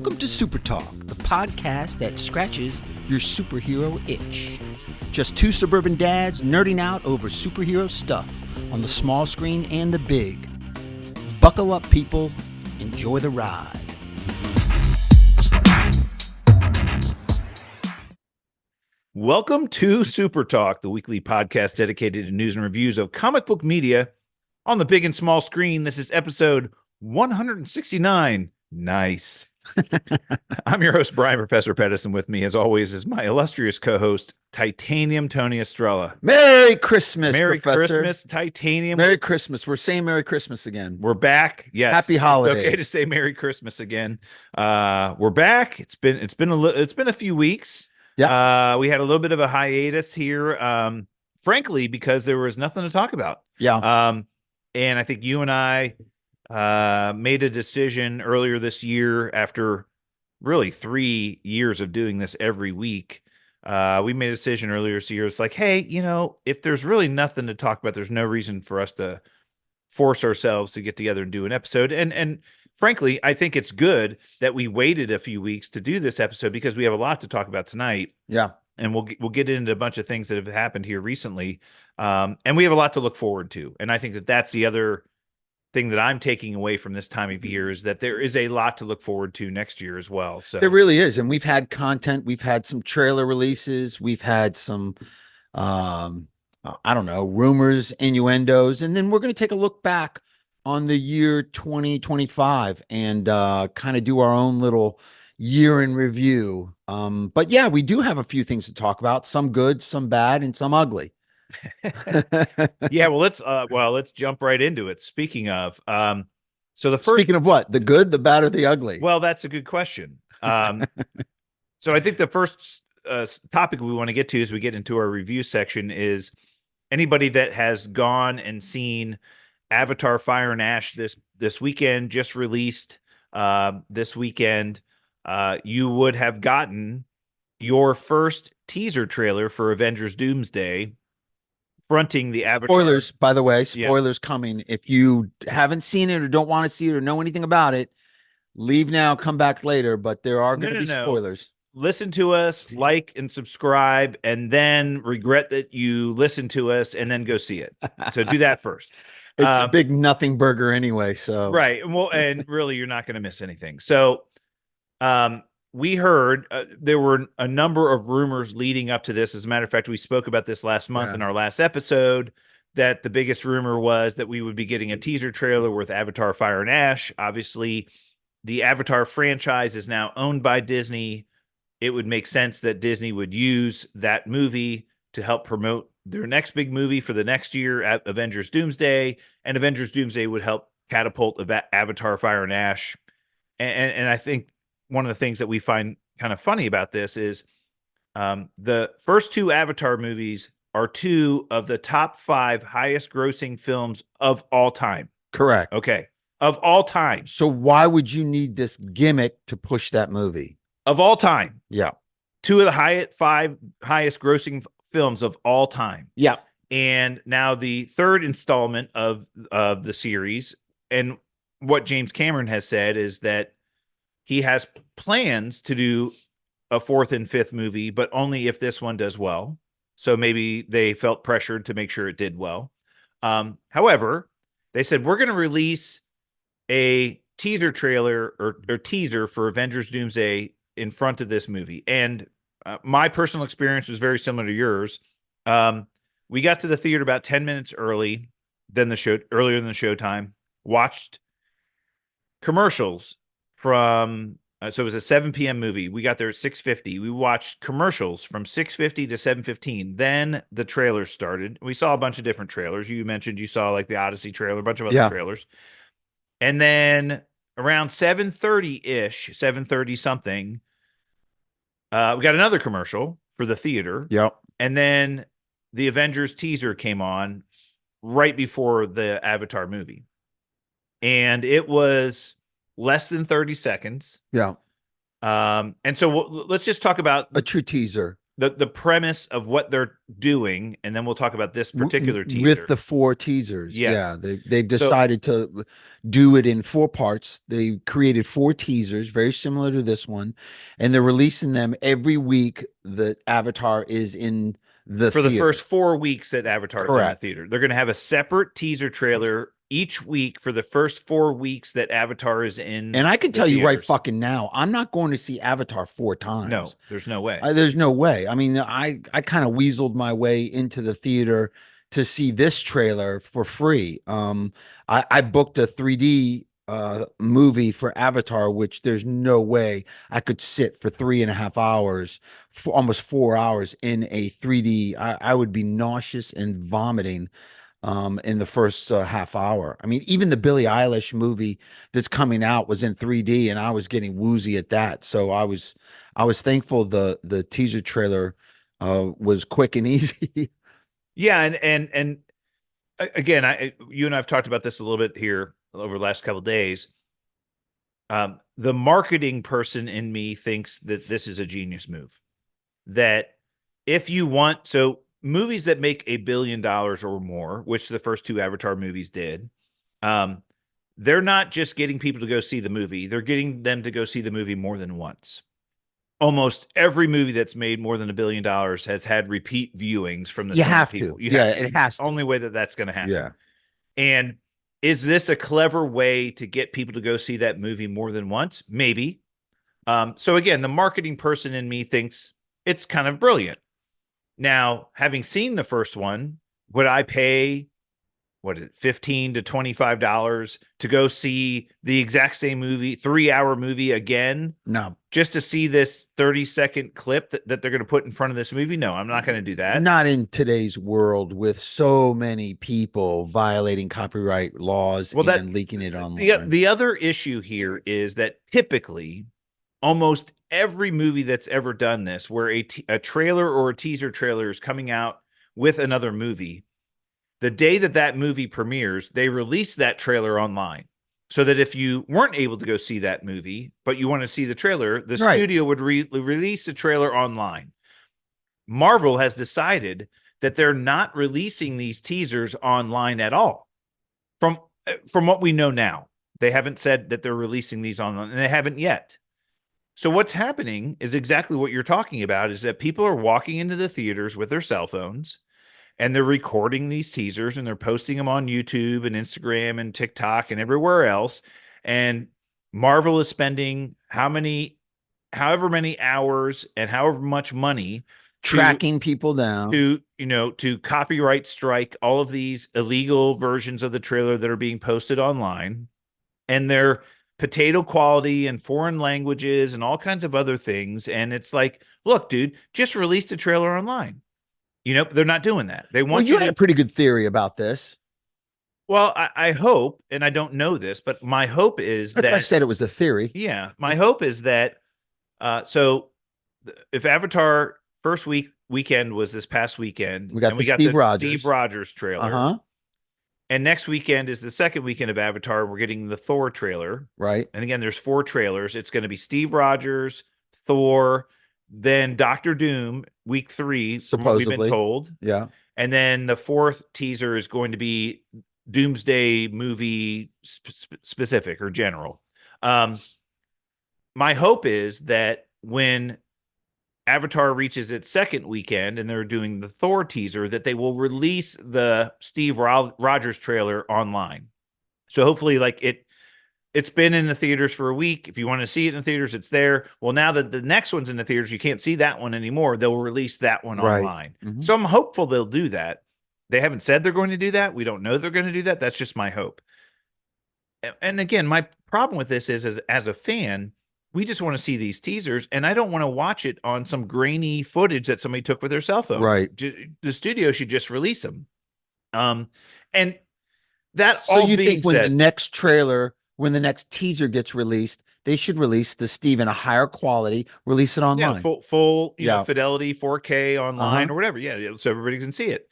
Welcome to Super Talk, the podcast that scratches your superhero itch. Just two suburban dads nerding out over superhero stuff on the small screen and the big. Buckle up, people. Enjoy the ride. Welcome to Super Talk, the weekly podcast dedicated to news and reviews of comic book media on the big and small screen. This is episode 169. Nice. I'm your host, Brian Professor Pettis, and with me, as always, is my illustrious co-host, Titanium Tony Estrella. Merry Christmas, Merry Professor. Christmas, Titanium. Merry Christmas. We're saying Merry Christmas again. We're back. Yes. Happy holidays. It's okay to say Merry Christmas again. We're back. It's been a few weeks. Yeah. We had a little bit of a hiatus here, frankly, because there was nothing to talk about. Yeah. And I think you and I made a decision earlier this year after really 3 years of doing this every week. We made a decision earlier this year. It's like, hey, if there's really nothing to talk about, there's no reason for us to force ourselves to get together and do an episode. And frankly, I think it's good that we waited a few weeks to do this episode because we have a lot to talk about tonight. Yeah. And we'll get into a bunch of things that have happened here recently. And we have a lot to look forward to. And I think that that's the other thing that I'm taking away from this time of year is that there is a lot to look forward to next year as well. So there really is. And we've had content. We've had some trailer releases. We've had some, rumors, innuendos. And then we're going to take a look back on the year 2025 and kind of do our own little year in review. But yeah, we do have a few things to talk about, some good, some bad, and some ugly. Yeah, well, let's jump right into it. Speaking of, speaking of what, the good, the bad, or the ugly? Well, that's a good question. So I think the first topic we want to get to as we get into our review section is anybody that has gone and seen Avatar: Fire and Ash this weekend, just released this weekend. You would have gotten your first teaser trailer for Avengers Doomsday, fronting the Avatar. Spoilers, by the way, coming. If you haven't seen it or don't want to see it or know anything about it, leave now, come back later, but there are going to be spoilers. Listen to us, like and subscribe, and then regret that you listened to us and then go see it. So do that first. It's a big nothing burger anyway. So right. Well, and really, you're not going to miss anything. So we heard there were a number of rumors leading up to this. As a matter of fact, we spoke about this last month in our last episode, that the biggest rumor was that we would be getting a teaser trailer with Avatar: Fire and Ash. Obviously, the Avatar franchise is now owned by Disney. It would make sense that Disney would use that movie to help promote their next big movie for the next year at Avengers Doomsday, and Avengers Doomsday would help catapult Avatar: Fire and Ash. And I think one of the things that we find kind of funny about this is the first two Avatar movies are two of the top 5 highest grossing films of all time. Correct. Okay. Of all time. So why would you need this gimmick to push that movie? Of all time. Yeah. Two of the 5 highest grossing films of all time. Yeah. And now the third installment of the series, and what James Cameron has said is that he has plans to do a 4th and 5th movie, but only if this one does well. So maybe they felt pressured to make sure it did well. However, they said, we're going to release a teaser trailer or teaser for Avengers Doomsday in front of this movie. And my personal experience was very similar to yours. We got to the theater about 10 minutes earlier than the showtime, watched commercials from, so it was a 7 p.m. movie. We got there at 6:50. We watched commercials from 6:50 to 7:15. Then the trailers started. We saw a bunch of different trailers. You mentioned you saw like the Odyssey trailer, a bunch of other trailers. And then around 7:30-ish, 7:30 something, we got another commercial for the theater. Yep. And then the Avengers teaser came on right before the Avatar movie. And it was less than 30 seconds. Yeah. And so let's just talk about a true teaser. the premise of what they're doing, and then we'll talk about this particular With teaser. the 4 teasers. Yeah, Yes. they've So decided to do it in 4 parts. They created 4 teasers, very similar to this one, and they're releasing them every week that Avatar is in the for the theater. first 4 weeks that Avatar is in the Correct. theater, they're going to have a separate teaser trailer each week for the first 4 weeks that Avatar is in And I can the tell you right theaters. fucking now, I'm not going to see Avatar 4 times. No, there's no way. There's no way. I mean, I kind of weaseled my way into the theater to see this trailer for free. I booked a 3D movie for Avatar, which there's no way I could sit for 3.5 hours, for almost 4 hours in a 3D. I would be nauseous and vomiting in the first half hour. I mean, even the Billie Eilish movie that's coming out was in 3D, and I was getting woozy at that. So I was thankful the teaser trailer was quick and easy. Yeah, and again, you and I've talked about this a little bit here over the last couple of days. The marketing person in me thinks that this is a genius move. That if you want, so movies that make $1 billion or more, which the first 2 Avatar movies did, they're not just getting people to go see the movie, they're getting them to go see the movie more than once. Almost every movie that's made more than $1 billion has had repeat viewings from the You same have people. to. You Yeah, have to. it has to. Only way that that's going to happen. Yeah. And is this a clever way to get people to go see that movie more than once? Maybe. So again, the marketing person in me thinks it's kind of brilliant. Now, having seen the first one, would I pay what is it, $15 to $25 to go see the exact same movie, 3-hour movie again? No, Just to see this 30-second clip that they're going to put in front of this movie? No, I'm not going to do that. not in today's world with so many people violating copyright laws Well, and leaking it online. the other issue here is that typically almost every movie that's ever done this, where a trailer or a teaser trailer is coming out with another movie, the day that that movie premieres, they release that trailer online. So that if you weren't able to go see that movie, but you want to see the trailer, the Right. studio would release the trailer online. Marvel has decided that they're not releasing these teasers online at all. From what we know now, they haven't said that they're releasing these online, and they haven't yet. So what's happening is exactly what you're talking about, is that people are walking into the theaters with their cell phones, and they're recording these teasers, and they're posting them on YouTube and Instagram and TikTok and everywhere else. And Marvel is spending however many hours and however much money Tracking people down. to copyright strike all of these illegal versions of the trailer that are being posted online, and they're potato quality and foreign languages and all kinds of other things. And it's like, look, dude, just release the trailer online. They're not doing that. They want You had a pretty good theory about this. Well, I hope, and I don't know this, but my hope is that I said it was a theory. Yeah, my hope is that so if Avatar first weekend was this past weekend, We got and the Steve Rogers. Steve Rogers trailer. Uh-huh. And next weekend is the second weekend of Avatar. We're getting the Thor trailer. Right. And again, there's 4 trailers. It's going to be Steve Rogers, Thor, then Doctor Doom, week 3, from what we've been Supposedly. told. Yeah. And then the 4th teaser is going to be Doomsday movie specific or general. My hope is that when Avatar reaches its second weekend and they're doing the Thor teaser, that they will release the Steve Rogers trailer online. So hopefully, like it's been in the theaters for a week. If you want to see it in the theaters, it's there. Well, now that the next one's in the theaters, you can't see that one anymore. They'll release that one online. Mm-hmm. So I'm hopeful they'll do that. They haven't said they're going to do that. We don't know they're going to do that. That's just my hope. And again, my problem with this is, as a fan, we just want to see these teasers, and I don't want to watch it on some grainy footage that somebody took with their cell phone. Right. The studio should just release them. And that So all you being think when said, the next trailer, when the next teaser gets released, they should release the Steve in a higher quality, release it online. yeah, full fidelity, 4K online or whatever. Yeah, so everybody can see it.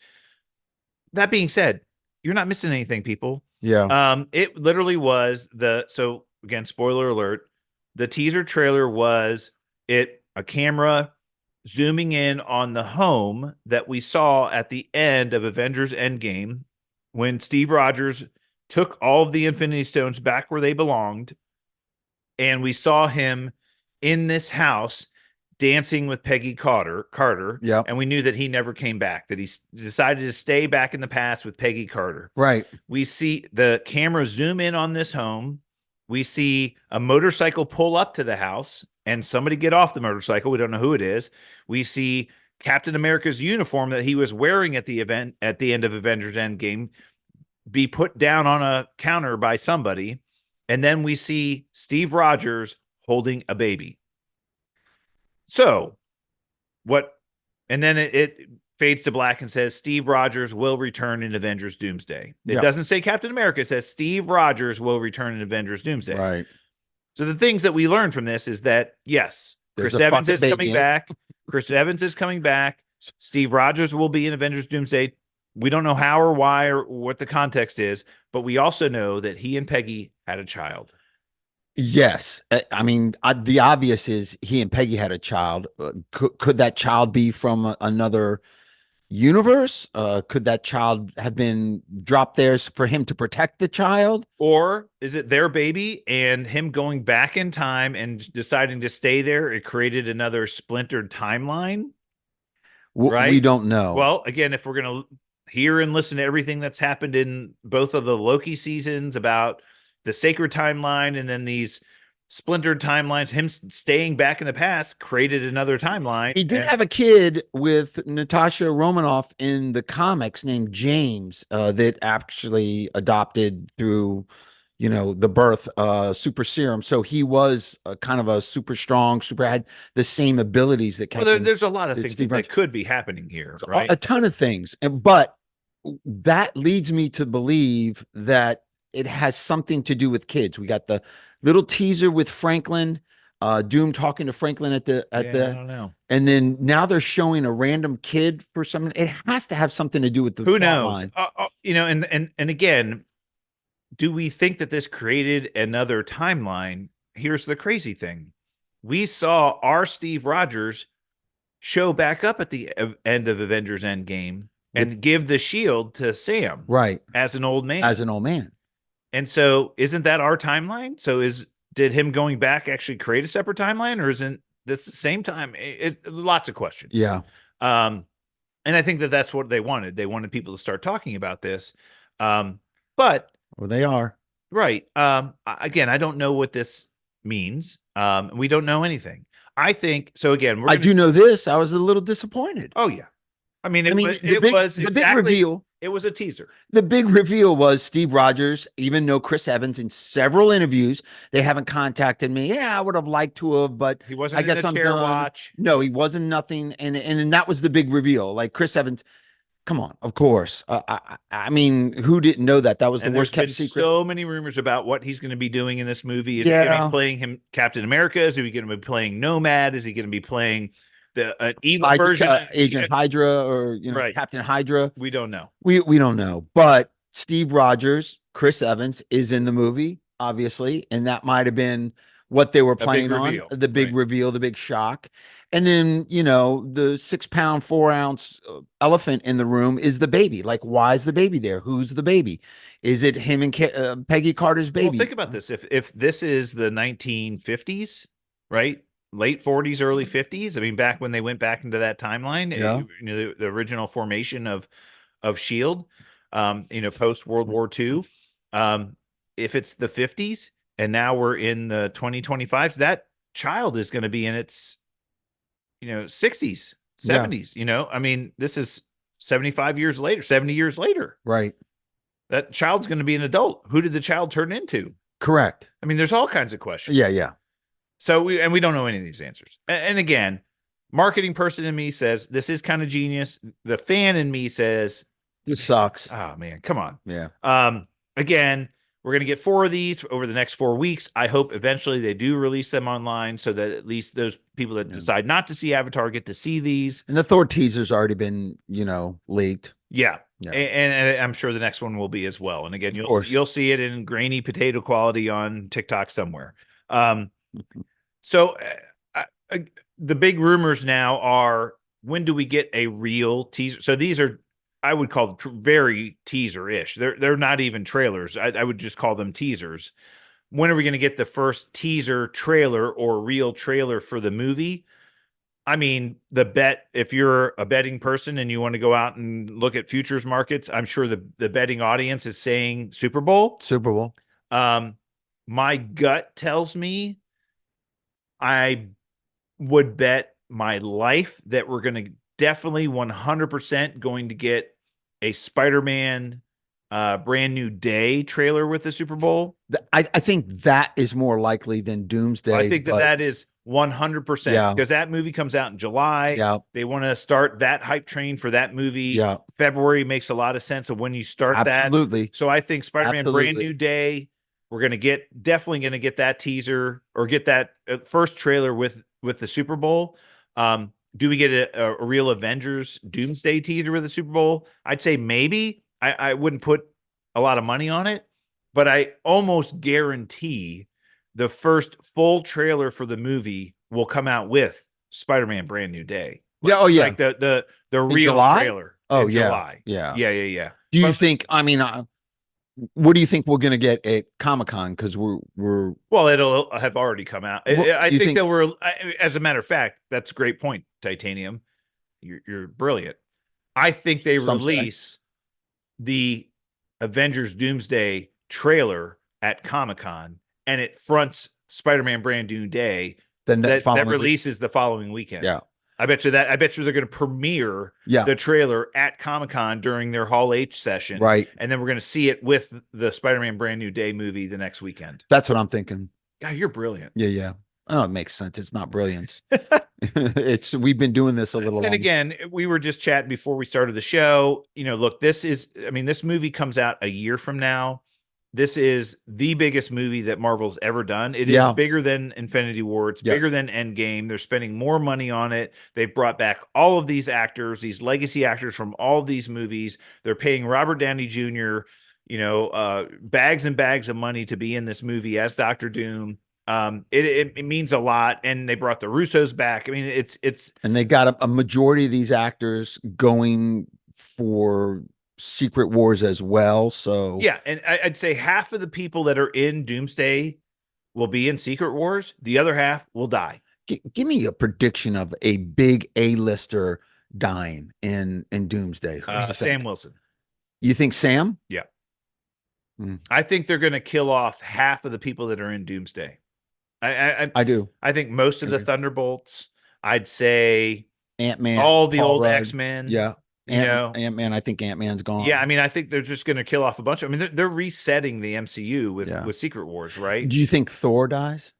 That being said, you're not missing anything, people. Yeah. It literally was so again, spoiler alert, the teaser trailer was a camera zooming in on the home that we saw at the end of Avengers Endgame when Steve Rogers took all of the Infinity Stones back where they belonged. And we saw him in this house dancing with Peggy Carter. Yep. And we knew that he never came back, that he decided to stay back in the past with Peggy Carter. Right. We see the camera zoom in on this home. We see a motorcycle pull up to the house and somebody get off the motorcycle. We don't know who it is. We see Captain America's uniform that he was wearing at the event at the end of Avengers Endgame be put down on a counter by somebody. And then we see Steve Rogers holding a baby. So what? And then it fades to black and says Steve Rogers will return in Avengers Doomsday. It doesn't say Captain America. It says Steve Rogers will return in Avengers Doomsday. Right. So the things that we learned from this is that, yes, Chris Evans is coming back. Chris Evans is coming back. Steve Rogers will be in Avengers Doomsday. We don't know how or why or what the context is, but we also know that he and Peggy had a child. Yes. I mean, the obvious is he and Peggy had a child. Could that child be from another universe? Could that child have been dropped there for him to protect the child? Or is it their baby and him going back in time and deciding to stay there? It created another splintered timeline. Right? We don't know. Well, again, if we're going to hear and listen to everything that's happened in both of the Loki seasons about the sacred timeline and then these splintered timelines, him staying back in the past created another timeline. He did have a kid with Natasha Romanoff in the comics named James that actually adopted through, the birth super serum. So he was kind of a super strong, had the same abilities that Captain. There's a lot of things that could be happening here, right? A ton of things. But that leads me to believe that it has something to do with kids. We got the little teaser with Franklin, Doom talking to Franklin at the I don't know. And then now they're showing a random kid for something. It has to have something to do with the who knows? And again, do we think that this created another timeline? Here's the crazy thing: we saw our Steve Rogers show back up at the end of Avengers Endgame and give the shield to Sam, right, as an old man. And so isn't that our timeline? So did him going back actually create a separate timeline, or isn't this the same time? Lots of questions. Yeah. And I think that that's what they wanted. They wanted people to start talking about this. But well, they are. Right. Again, I don't know what this means. We don't know anything. I think so. Again, I do know this. I was a little disappointed. Oh yeah. I mean, it was the big reveal. It was a teaser. The big reveal was Steve Rogers, even though Chris Evans in several interviews, they haven't contacted me. Yeah, I would have liked to have, but he wasn't. I guess I'm chair watch. No, he wasn't nothing. And that was the big reveal. Like Chris Evans, come on, of course. I mean, who didn't know that? That was the worst kept secret. So many rumors about what he's going to be doing in this movie. Is he going to be playing him Captain America? Is he going to be playing Nomad? Is he going to be playing the evil version, Agent Hydra, or right. Captain Hydra? We don't know. We don't know. But Steve Rogers, Chris Evans is in the movie, obviously, and that might have been what they were playing on. The big reveal, the big shock. And then, the 6 pound, 4 ounce elephant in the room is the baby. Like, why is the baby there? Who's the baby? Is it him and Peggy Carter's baby? Well, think about this. If this is the 1950s, right? Late 40s, early 50s. I mean, back when they went back into that timeline, the original formation of SHIELD, post World War II. If it's the 50s and now we're in the 2025s, that child is going to be in its 60s, 70s. I mean, this is 75 years later, 70 years later. Right. That child's going to be an adult. Who did the child turn into? Correct. I mean, there's all kinds of questions. Yeah. So we don't know any of these answers. And again, marketing person in me says this is kind of genius. The fan in me says this sucks. Oh man, come on. Yeah. Again, we're going to get 4 of these over the next 4 weeks. I hope eventually they do release them online so that at least those people that decide not to see Avatar get to see these. And the Thor teaser's already been, leaked. Yeah. And I'm sure the next one will be as well. And again, you'll see it in grainy potato quality on TikTok somewhere. So the big rumors now are, when do we get a real teaser? So these are, I would call very teaser-ish. They're not even trailers. I would just call them teasers. When are we going to get the first teaser trailer or real trailer for the movie? I mean, if you're a betting person and you want to go out and look at futures markets, I'm sure the betting audience is saying Super Bowl. Super Bowl. My gut tells me I would bet my life that we're going to definitely 100% going to get a Spider-Man brand new day trailer with the Super Bowl. I think that is more likely than Doomsday. I think that is 100% because that movie comes out in July. Yeah. They want to start that hype train for that movie. Yeah. February makes a lot of sense of when you start Absolutely. that. So I think Spider-Man brand new day, we're going to definitely going to get that teaser or get that first trailer with the Super Bowl. Do we get a real Avengers Doomsday teaser with the Super Bowl? I'd say maybe. I wouldn't put a lot of money on it, but I almost guarantee the first full trailer for the movie will come out with Spider-Man brand new day. Yeah. Oh yeah. Like the real July? trailer. Oh in yeah. July. Yeah. Do you think, I mean, what do you think we're going to get at Comic-Con? Because well, it'll have already come out. I think that as a matter of fact, that's a great point, Titanium. You're brilliant. I think they release the Avengers Doomsday trailer at Comic-Con and it fronts Spider-Man brand new day that releases the following weekend. Yeah. I bet you they're going to premiere the trailer at Comic-Con during their Hall H session. Right. And then we're going to see it with the Spider-Man brand new day movie the next weekend. That's what I'm thinking. God, you're brilliant. Yeah. Oh, it makes sense. It's not brilliance. We've been doing this a little And again, we were just chatting before we started the show. Look, this movie comes out a year from now. This is the biggest movie that Marvel's ever done. It is bigger than Infinity War. It's bigger than Endgame. They're spending more money on it. They've brought back all of these actors, these legacy actors from all of these movies. They're paying Robert Downey Jr., bags and bags of money to be in this movie as Dr. Doom. It means a lot, and they brought the Russos back. I mean, it's and they got a majority of these actors going for Secret Wars as well. So yeah, and I'd say half of the people that are in Doomsday will be in Secret Wars. The other half will die. Give me a prediction of a big A-lister dying in Doomsday. Sam Wilson. You think Sam? Yeah. I think they're going to kill off half of the people that are in Doomsday. I do. I think most of the Thunderbolts. I'd say Ant-Man, all the old X-Men. Yeah. Ant-Man, I think Ant-Man's gone. Yeah, I mean, I think they're just going to kill off a bunch of. I mean, they're resetting the MCU with Secret Wars, right? Do you think Thor dies?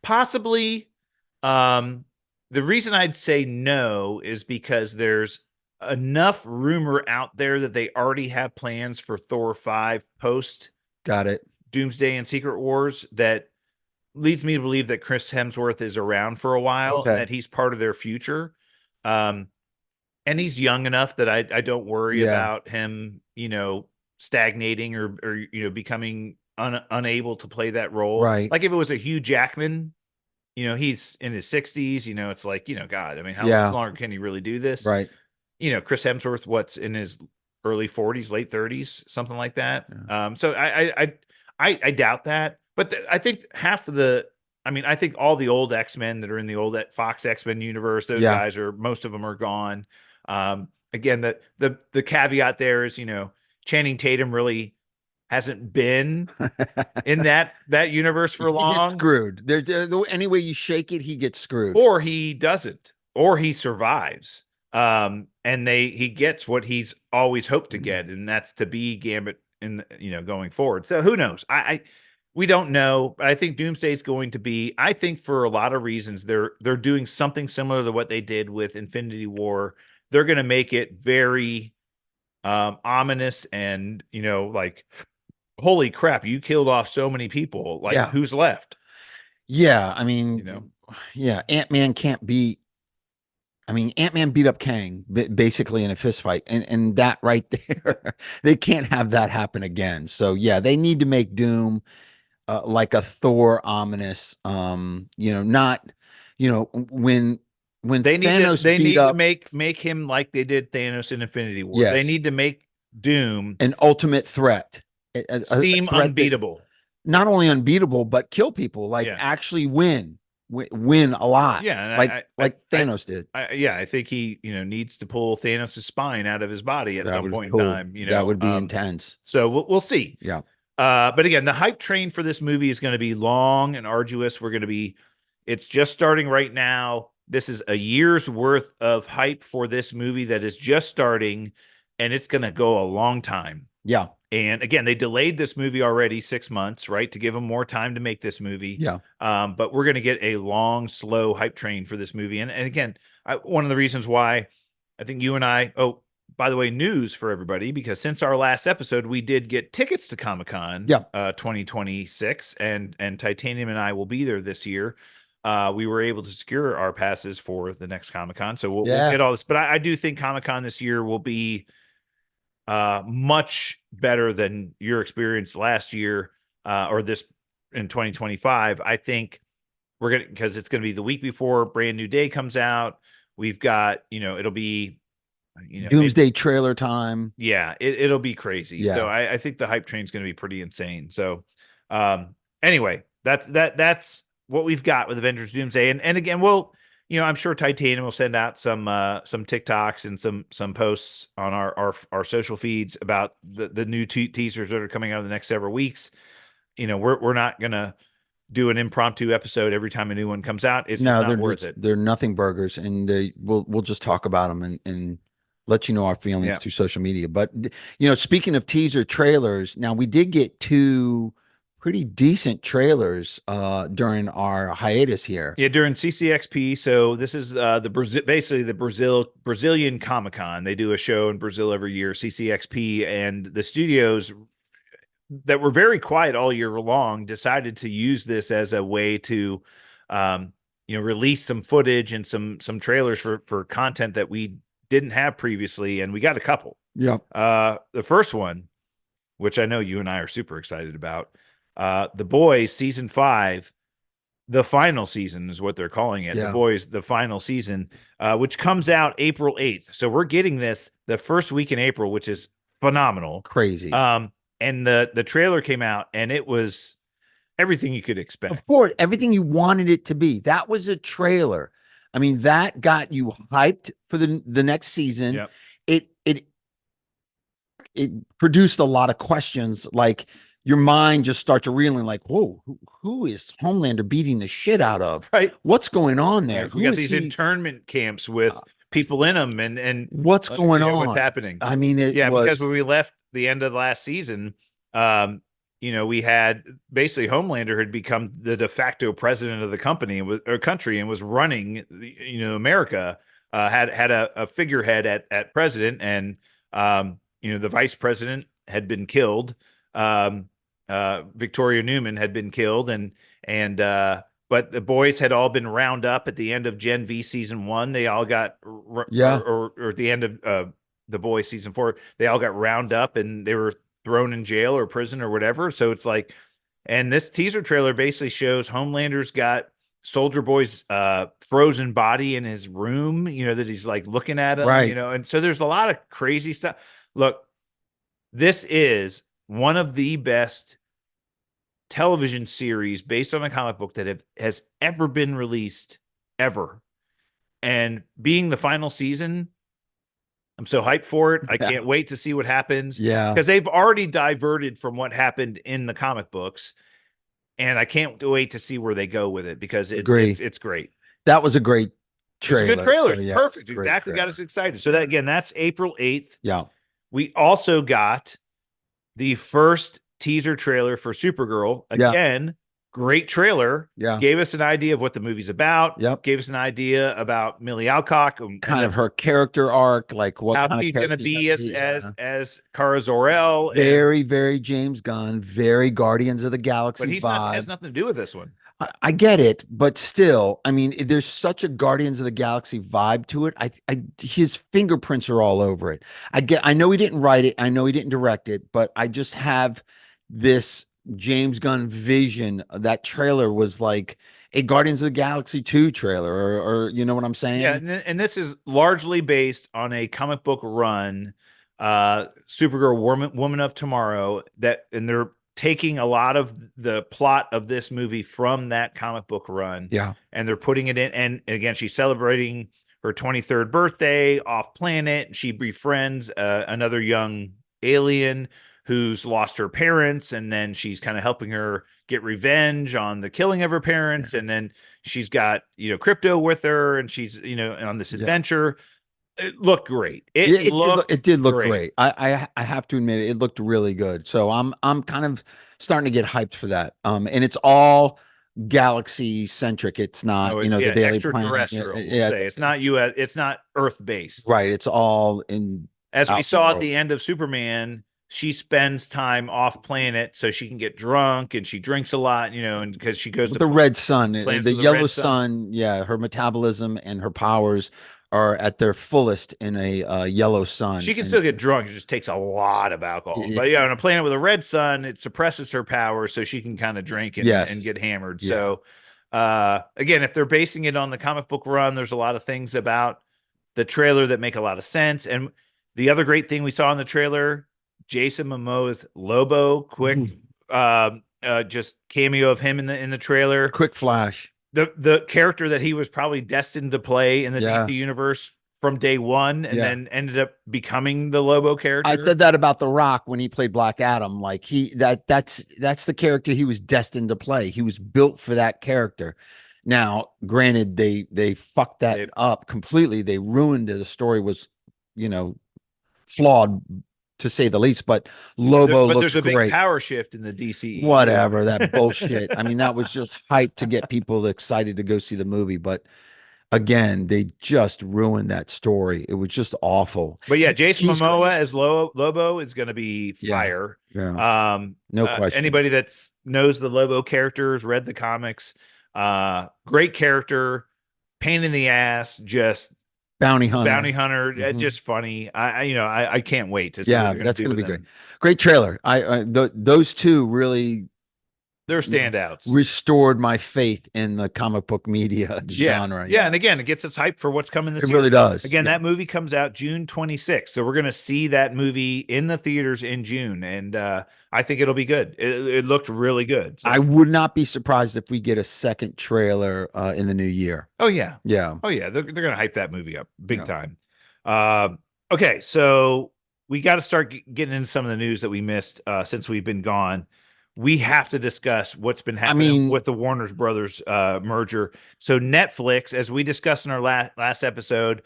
Possibly. The reason I'd say no is because there's enough rumor out there that they already have plans for Thor 5 post. Got it. Doomsday and Secret Wars that leads me to believe that Chris Hemsworth is around for a while and that he's part of their future. And he's young enough that I don't worry about him, stagnating or becoming unable to play that role. Right. Like if it was a Hugh Jackman, he's in his 60s, it's like, God, I mean, how much longer can he really do this? Right. Chris Hemsworth, what's in his early 40s, late 30s, something like that. Yeah. So I doubt that. But I think I think all the old X-Men that are in the old Fox X-Men universe, those guys most of them are gone. Again, the caveat there is, Channing Tatum really hasn't been in that universe for long. He gets screwed. There's any way you shake it, he gets screwed. Or he doesn't, or he survives. And he gets what he's always hoped to get, and that's to be Gambit in going forward. So who knows? We don't know, but I think Doomsday is going to be, I think for a lot of reasons, they're doing something similar to what they did with Infinity War. They're going to make it very ominous and, like, holy crap, you killed off so many people. Like, who's left? Yeah. I mean, Ant-Man can't beat. I mean, Ant-Man beat up Kang basically in a fist fight, and that right there, they can't have that happen again. So yeah, they need to make Doom like a Thor ominous, not You know, when They need to Thanos beat up, make him like they did Thanos in Infinity War. They yes, need to make Doom an ultimate threat, a seem threat that unbeatable. not only unbeatable but kill people, like Yeah. actually win a lot, Yeah, and like Thanos did. yeah, I think he, needs to pull Thanos' spine out of his body at That some would be point in cool. time, That would be intense. so we'll see. Yeah. But again, the hype train for this movie is going to be long and arduous. It's just starting right now. This is a year's worth of hype for this movie that is just starting, and it's going to go a long time. Yeah. And again, they delayed this movie already 6 months, right, to give them more time to make this movie. Yeah. But we're going to get a long, slow hype train for this movie. And again, one of the reasons why I think you and I, oh, by the way, news for everybody, because since our last episode, we did get tickets to Comic-Con 2026, and Titanium and I will be there this year. We were able to secure our passes for the next Comic-Con. So we'll get all this. But I do think Comic-Con this year will be much better than your experience last year, or this in 2025. I think because it's going to be the week before Brand New Day comes out. We've got, it'll be, Doomsday trailer time. Yeah, it'll be crazy. Yeah. So I think the hype train is going to be pretty insane. So anyway, that's what we've got with Avengers Doomsday. And again, I'm sure Titanium will send out some TikToks and some posts on our social feeds about the new teasers that are coming out in the next several weeks. We're not gonna do an impromptu episode every time a new one comes out. It's not worth it. They're nothing burgers, and we'll just talk about them and let you know our feelings through social media. But speaking of teaser trailers, now we did get two pretty decent trailers during our hiatus here. Yeah, during CCXP. So this is basically the Brazilian Comic-Con. They do a show in Brazil every year, CCXP, and the studios that were very quiet all year long decided to use this as a way to release some footage and some trailers for content that we didn't have previously, and we got a couple. Yeah. The first one, which I know you and I are super excited about, The Boys season 5, the final season is what they're calling it. Yeah. The Boys, the final season, which comes out April 8th. So we're getting this the first week in April, which is phenomenal. Crazy. And the trailer came out, and it was everything you could expect. Of course, everything you wanted it to be. That was a trailer. I mean, that got you hyped for the next season. Yep. It produced a lot of questions. Like your mind just starts reeling, like, whoa, who is Homelander beating the shit out of? Right. What's going on there? We got these internment camps with people in them, and what's going on? What's happening? I mean, because when we left the end of last season, we had basically Homelander had become the de facto president of the country and was running, America. Had a figurehead at president, and the vice president had been killed. Victoria Newman had been killed, but the boys had all been round up at the end of Gen V season 1. They all got or at the end of The Boys season 4. They all got round up and they were thrown in jail or prison or whatever. So it's like, and this teaser trailer basically shows Homelander's got Soldier Boy's frozen body in his room, that he's like looking at him, right. And so there's a lot of crazy stuff. Look, this is one of the best television series based on a comic book that has ever been released, ever. And being the final season, I'm so hyped for it. I can't wait to see what happens. Yeah. Because they've already diverted from what happened in the comic books. And I can't wait to see where they go with it, because it's great. That was a great trailer. It's a good trailer. So, yeah, perfect. Exactly. Got us excited. So that's April 8th. Yeah. We also got the first teaser trailer for Supergirl. Again, great trailer. Yeah. Gave us an idea of what the movie's about. Yep. Gave us an idea about Millie Alcock. Kind of her character arc, like what how kind she's of going to be as Kara Zor-El. Very, very James Gunn, very Guardians of the Galaxy vibe. Has nothing to do with this one. I get it, but still, I mean, there's such a Guardians of the Galaxy vibe to it. His fingerprints are all over it. I know he didn't write it. I know he didn't direct it, but I just have this James Gunn vision. That trailer was like, a Guardians of the Galaxy 2 trailer, or you know what I'm Yeah, saying? and this is largely based on a comic book run, Supergirl Woman of Tomorrow, and they're taking a lot of the plot of this movie from that comic book run, Yeah. and they're putting it in. And again, she's celebrating her 23rd birthday off planet. She befriends another young alien who's lost her parents, and then she's kind of helping her get revenge on the killing of her parents, and then she's got crypto with her, and she's on this Yeah. adventure. It looked great. Yeah, It looked it did look great. great. I have to admit it looked really good. So I'm kind of starting to get hyped for that. And it's all galaxy centric. It's not, Oh the yeah, Daily Planet. Yeah, extraterrestrial. We'll yeah, say it's not U.S. It's not Earth based. right. It's all in As we out in the saw at world. the end of Superman, she spends time off planet so she can get drunk, and she drinks a lot, and because she goes With to the red sun, planets the with a yellow red sun. sun, yeah, her metabolism and her powers are at their fullest in a yellow sun. She can And still get drunk. It just takes a lot of alcohol. But yeah, yeah, on a planet with a red sun, it suppresses her power so she can kind of drink and yes, get hammered. yeah. So again, if they're basing it on the comic book run, there's a lot of things about the trailer that make a lot of sense. And the other great thing we saw in the trailer, Jason Momoa's Lobo, quick just cameo of him in the trailer. Quick flash. The character that he was probably destined to play in the Yeah, DC universe from day one, and yeah. then ended up becoming the Lobo I character. said that about The Rock when he played Black Adam. Like that's the character he was destined to play. He was built for that character. Now, granted, they fucked that up completely. They ruined it. The story was, you know, flawed to say the least. But Lobo But looks there's a big great. power shift in the DCEU. Whatever, that bullshit. I mean, that was just hype to get people excited to go see the movie. But again, they just ruined that story. It was just awful. But yeah, Jason He's Momoa great. as Lobo is going to be Yeah, fire. yeah, no question. Anybody that knows the Lobo characters, read the comics, great character, pain in the ass, just Bounty Hunter. bounty hunter, Mhm. just funny. I can't wait to see what Yeah, they're going to that's do going to with be great. him. Great trailer. Those two really, They're you know, standouts. restored my faith in the comic book media Yeah. genre. Yeah. Yeah, And again, it gets us hyped for what's coming it this really year. does. Again, Yeah. that movie comes out June 26th. So we're going to see that movie in the theaters in June. And I think it'll be good. It looked really good. So, I would not be surprised if we get a second trailer in the new year. oh, yeah. Yeah. Oh, yeah. They're going to hype that movie up big Yeah. time. Okay. So we got to start getting into some of the news that we missed since we've been gone. We have to discuss what's been happening with the Warner Brothers merger. So Netflix, as we discussed in our last episode,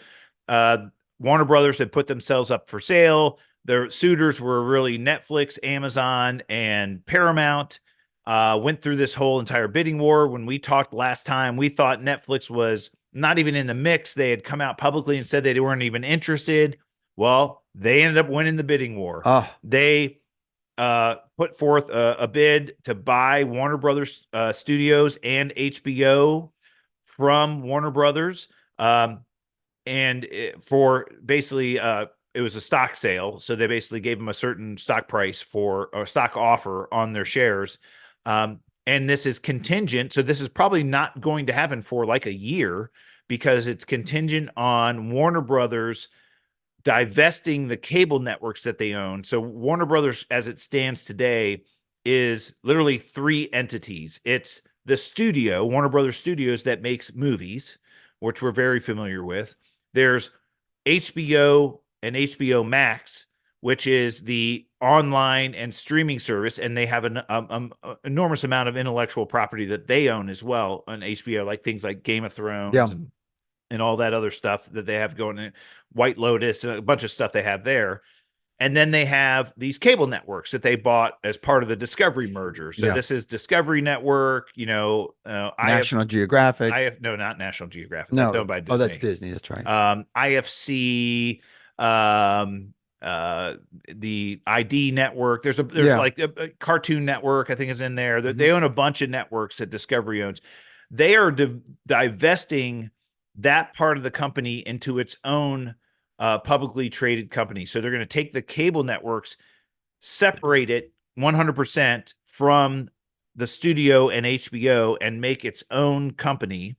Warner Brothers had put themselves up for sale. Their suitors were really Netflix, Amazon, and Paramount. Went through this whole entire bidding war. When we talked last time, we thought Netflix was not even in the mix. They had come out publicly and said they weren't even interested. Well, they ended up winning the bidding war. They put forth a bid to buy Warner Brothers Studios and HBO from Warner Brothers. For basically, it was a stock sale. So they basically gave them a certain stock price for a stock offer on their shares. And this is contingent. So this is probably not going to happen for like a year because it's contingent on Warner Brothers divesting the cable networks that they own. So Warner Brothers, as it stands today, is literally three entities. It's the studio, Warner Brothers Studios, that makes movies, which we're very familiar with. There's HBO and HBO Max, which is the online and streaming service, and they have an enormous amount of intellectual property that they own as well on HBO, like things like Game of Thrones and all that other stuff that they have going in, White Lotus, and a bunch of stuff they have there. And then they have these cable networks that they bought as part of the Discovery merger. So this is Discovery Network, National Geographic. Not National Geographic. No, that's owned by Disney. Oh, that's Disney. That's right. IFC, the ID network. There's like a Cartoon Network, I think, is in there. They own a bunch of networks that Discovery owns. They are divesting that part of the company into its own publicly traded company. So they're going to take the cable networks, separate it 100% from the studio and HBO and make its own company.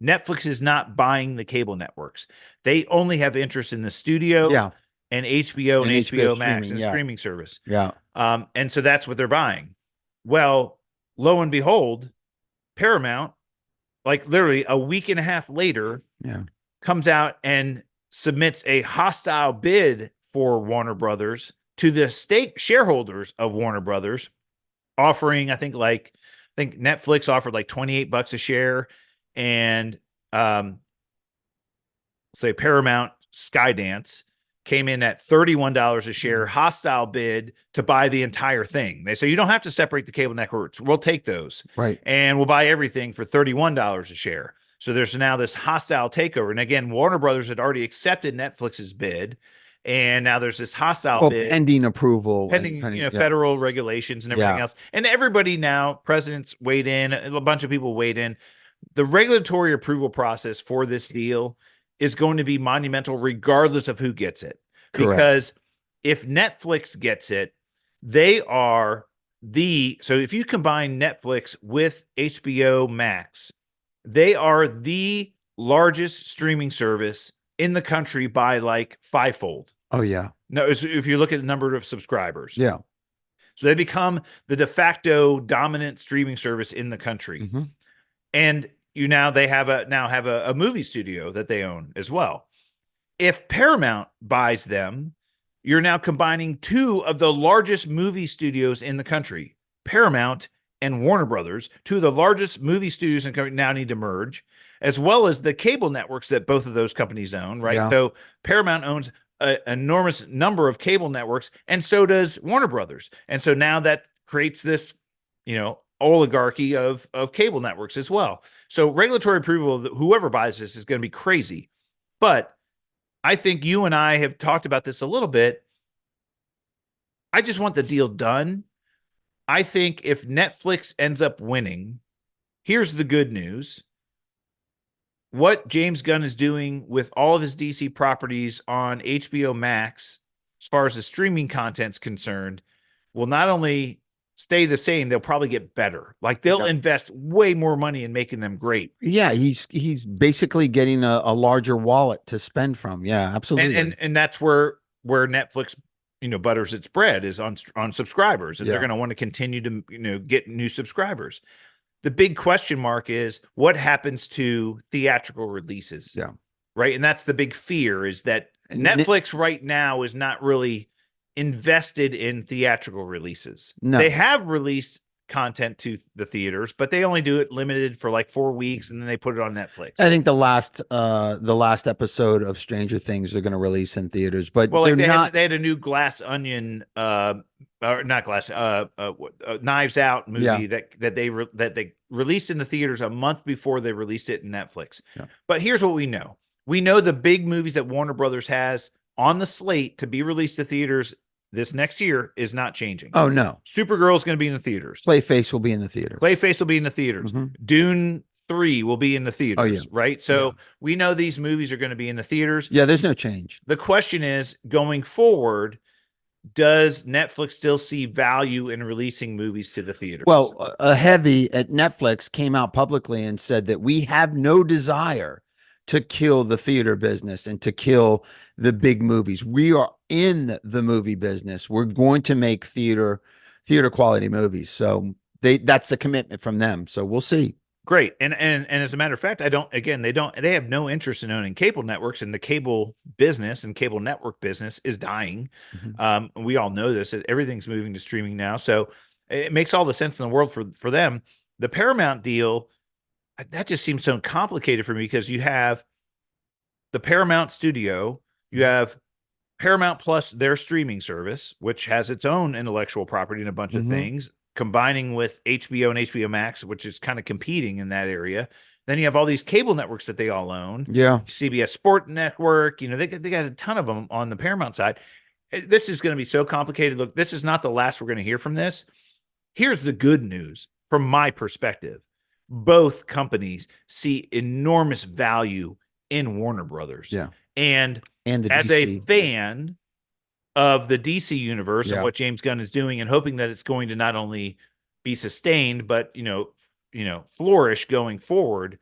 Netflix is not buying the cable networks. They only have interest in the studio Yeah. and HBO and HBO Max streaming, and yeah. streaming service. Yeah. And so that's what they're buying. Well, lo and behold, Paramount, like literally a week and a half later, Yeah. comes out and submits a hostile bid for Warner Brothers to the stake shareholders of Warner Brothers, offering, I think Netflix offered like $28 a share, and say Paramount Skydance came in at $31 a share, hostile bid to buy the entire thing. They say, you don't have to separate the cable networks. We'll take those. Right. And we'll buy everything for $31 a share. So there's now this hostile takeover. And again, Warner Brothers had already accepted Netflix's bid. And now there's this hostile bid. Pending approval. Pending yeah. federal regulations and everything Yeah. else. And everybody now, presidents weighed in, a bunch of people weighed in. The regulatory approval process for this deal is going to be monumental regardless of who gets it. Correct. Because if Netflix gets it, they are so if you combine Netflix with HBO Max, they are the largest streaming service in the country by like fivefold. Oh, yeah. No, if you look at the number of subscribers. Yeah. So they become the de facto dominant streaming service in the country. Mm-hmm. And they have a movie studio that they own as well. If Paramount buys them, you're now combining two of the largest movie studios in the country. Paramount and Warner Brothers, two of the largest movie studios in the country, now need to merge, as well as the cable networks that both of those companies own, right? Yeah. So Paramount owns an enormous number of cable networks, and so does Warner Brothers. And so now that creates this, oligarchy of cable networks as well. So regulatory approval of whoever buys this is going to be crazy. But I think you and I have talked about this a little bit. I just want the deal done. I think if Netflix ends up winning, here's the good news. What James Gunn is doing with all of his DC properties on HBO Max, as far as the streaming content's concerned, will not only stay the same, they'll probably get better. Like they'll invest way more money in making them great. Yeah, he's basically getting a larger wallet to spend from. Yeah, absolutely. And that's where Netflix, butters its bread is on subscribers, and they're going to want to continue to get new subscribers. The big question mark is what happens to theatrical releases. Yeah. Right. And that's the big fear, is that Netflix right now is not really invested in theatrical releases. No. They have released content to the theaters, but they only do it limited for like 4 weeks, and then they put it on Netflix. I think the last episode of Stranger Things they're going to release in theaters, but they had a new Glass Onion, or not Glass, Knives Out movie that they released in the theaters a month before they released it in Netflix. Yeah. But here's what we know: we know the big movies that Warner Brothers has on the slate to be released to theaters this next year is not changing. Oh, no. Supergirl is going to be in the theaters. Clayface will be in the theater. Clayface will be in the theaters. Mm-hmm. Dune 3 will be in the theaters. Oh, yeah. Right? So we know these movies are going to be in the theaters. Yeah, there's no change. The question is, going forward, does Netflix still see value in releasing movies to the theaters? Well, a heavy at Netflix came out publicly and said that we have no desire to kill the theater business and to kill the big movies. We are in the movie business. We're going to make theater quality movies. So that's the commitment from them. So we'll see. Great. And as a matter of fact, they have no interest in owning cable networks, and the cable business and cable network business is dying. Mm-hmm. We all know this. Everything's moving to streaming now. So it makes all the sense in the world for them. The Paramount deal, that just seems so complicated for me, because you have the Paramount studio, you have Paramount Plus, their streaming service, which has its own intellectual property and a bunch of things, combining with HBO and HBO Max, which is kind of competing in that area. Then you have all these cable networks that they all own. Yeah. CBS Sport Network, they got a ton of them on the Paramount side. This is going to be so complicated. Look, this is not the last we're going to hear from this. Here's the good news from my perspective. Both companies see enormous value in Warner Brothers. Yeah. And as DC. a fan of the DC universe and what James Gunn is doing, and hoping that it's going to not only be sustained, but flourish going forward,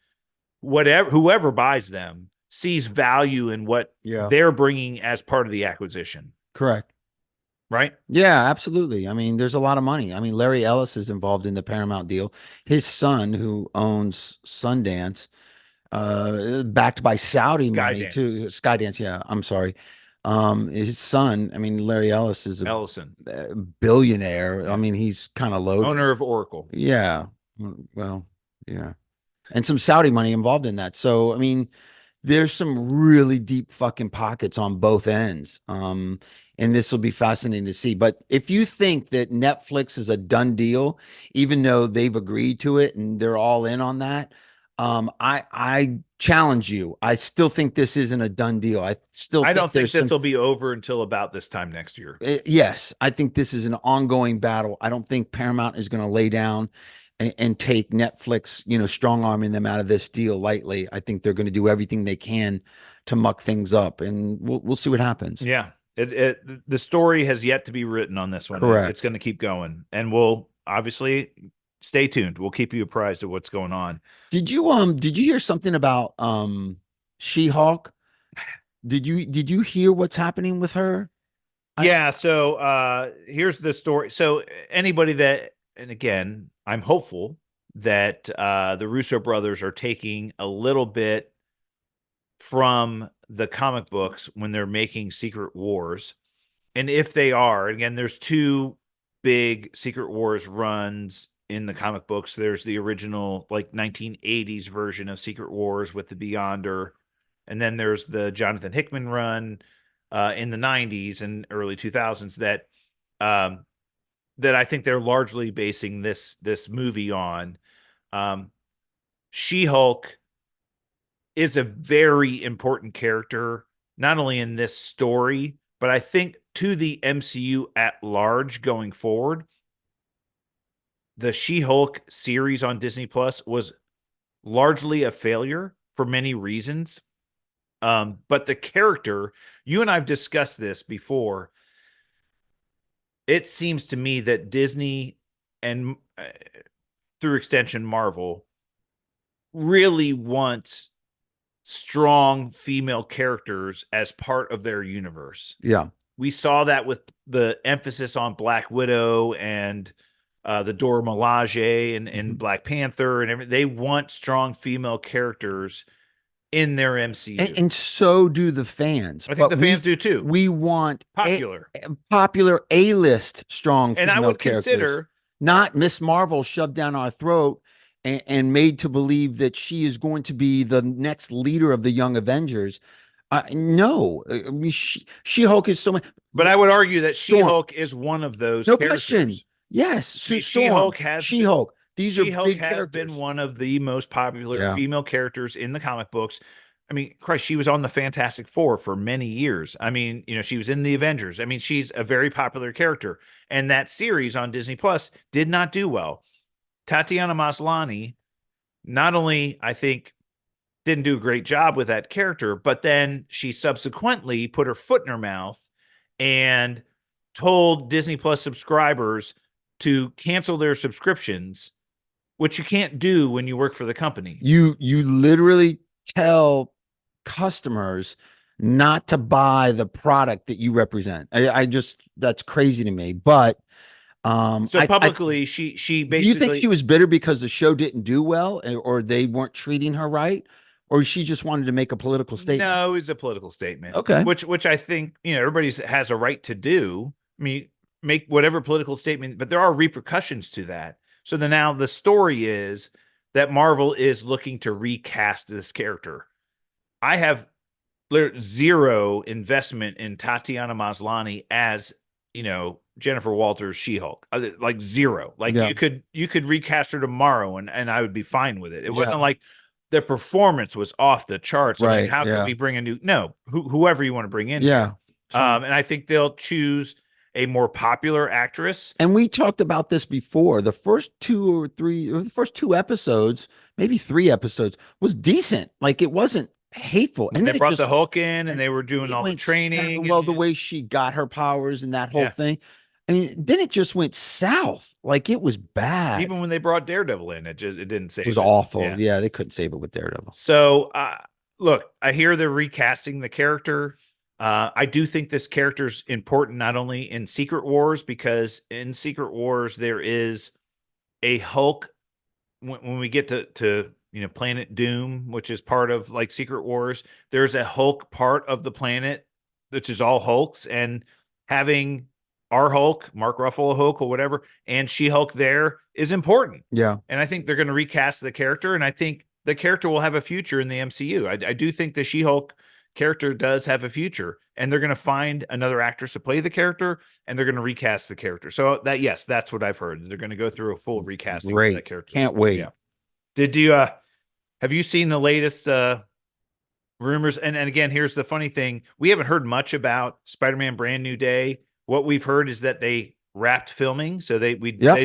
whoever buys them sees value in what Yeah. they're bringing as part of the acquisition, Correct. right? Yeah, absolutely. I mean, there's a lot of money. I mean, Larry Ellis is involved in the Paramount deal. His son, who owns Sundance, backed by Saudi money Skydance, too. Skydance, yeah. I'm sorry. His son, I mean, Larry Ellis is a Ellison, billionaire. I yeah. mean, he's kind of loaded. Owner of Oracle. Yeah. Well, yeah. And some Saudi money involved in that. So, I mean, there's some really deep fucking pockets on both ends. And this will be fascinating to see. But if you think that Netflix is a done deal, even though they've agreed to it and they're all in on that, I challenge you. I still think this isn't a done deal. I still I think don't think there's this some. will be over until about this time next year. Yes, I think this is an ongoing battle. I don't think Paramount is going to lay down and take Netflix, strong arming them out of this deal lightly. I think they're going to do everything they can to muck things up, and we'll see what happens. Yeah. The story has yet to be written on this one. Correct. It's going to keep going, and we'll obviously stay tuned. We'll keep you apprised of what's going on. Did you hear something about She-Hulk? Did you hear what's happening with her? Yeah, so here's the story. So anybody that, and again, I'm hopeful that the Russo brothers are taking a little bit from the comic books when they're making Secret Wars. And if they are, again, there's two big Secret Wars runs in the comic books. There's the original, like 1980s version of Secret Wars with the Beyonder, and then there's the Jonathan Hickman run in the 90s and early 2000s that I think they're largely basing this movie on. She-Hulk is a very important character, not only in this story, but I think to the MCU at large going forward. The She-Hulk series on Disney Plus was largely a failure for many reasons. But the character, you and I've discussed this before. It seems to me that Disney and through extension Marvel really want strong female characters as part of their universe. Yeah. We saw that with the emphasis on Black Widow and the Dora Milaje and Black Panther and everything. They want strong female characters in their MCU. And so do the fans. I think the fans do too. We want popular A-list strong and female I would characters. consider not Miss Marvel shoved down our throat and made to believe that she is going to be the next leader of the Young Avengers. No, She-Hulk is so much. But I would argue that She-Hulk is one of those No characters. question. Yes, She-Hulk She-Hulk. These are She-Hulk big has characters. been one of the most popular female characters in the comic books. I mean, Christ, she was on the Fantastic Four for many years. I mean, she was in the Avengers. I mean, she's a very popular character. And that series on Disney Plus did not do well. Tatiana Maslany, not only, I think, didn't do a great job with that character, but then she subsequently put her foot in her mouth and told Disney Plus subscribers to cancel their subscriptions, which you can't do when you work for the company. You literally tell customers not to buy the product that you represent. I just, that's crazy to me. But so publicly, she basically. You think she was bitter because the show didn't do well, or they weren't treating her right, or she just wanted to make a political statement? No, it was a political statement. Okay, which I think everybody has a right to do. I mean, make whatever political statement, but there are repercussions to that. So now the story is that Marvel is looking to recast this character. I have zero investment in Tatiana Maslany as Jennifer Walters She-Hulk, like zero. Like you could recast her tomorrow and I would be fine with it. It wasn't like the performance was off the charts. Right? Like, how can we bring a new whoever you want to bring in? Yeah. And I think they'll choose a more popular actress. And we talked about this before. The first two episodes, maybe 3 episodes, was decent. Like, it wasn't hateful. And they brought the Hulk in and they were doing all the training. Well, the way she got her powers and that whole thing. I mean, then it just went south. Like it was bad. Even when they brought Daredevil in, it didn't save It was it. awful. Yeah. Yeah, they couldn't save it with Daredevil. So, look, I hear they're recasting the character. I do think this character's important not only in Secret Wars, because in Secret Wars there is a Hulk. When we get to Planet Doom, which is part of like Secret Wars, there's a Hulk part of the planet, which is all Hulks, and having our Hulk, Mark Ruffalo Hulk or whatever, and She-Hulk there is important. Yeah. And I think they're going to recast the character, and I think the character will have a future in the MCU. I do think the She-Hulk character does have a future, and they're going to find another actress to play the character, and they're going to recast the character. So that, yes, that's what I've heard. They're going to go through a full recasting of that character. Can't wait. Yeah. Did you have you seen the latest rumors? And again, here's the funny thing. We haven't heard much about Spider-Man Brand New Day. What we've heard is that they wrapped filming. So they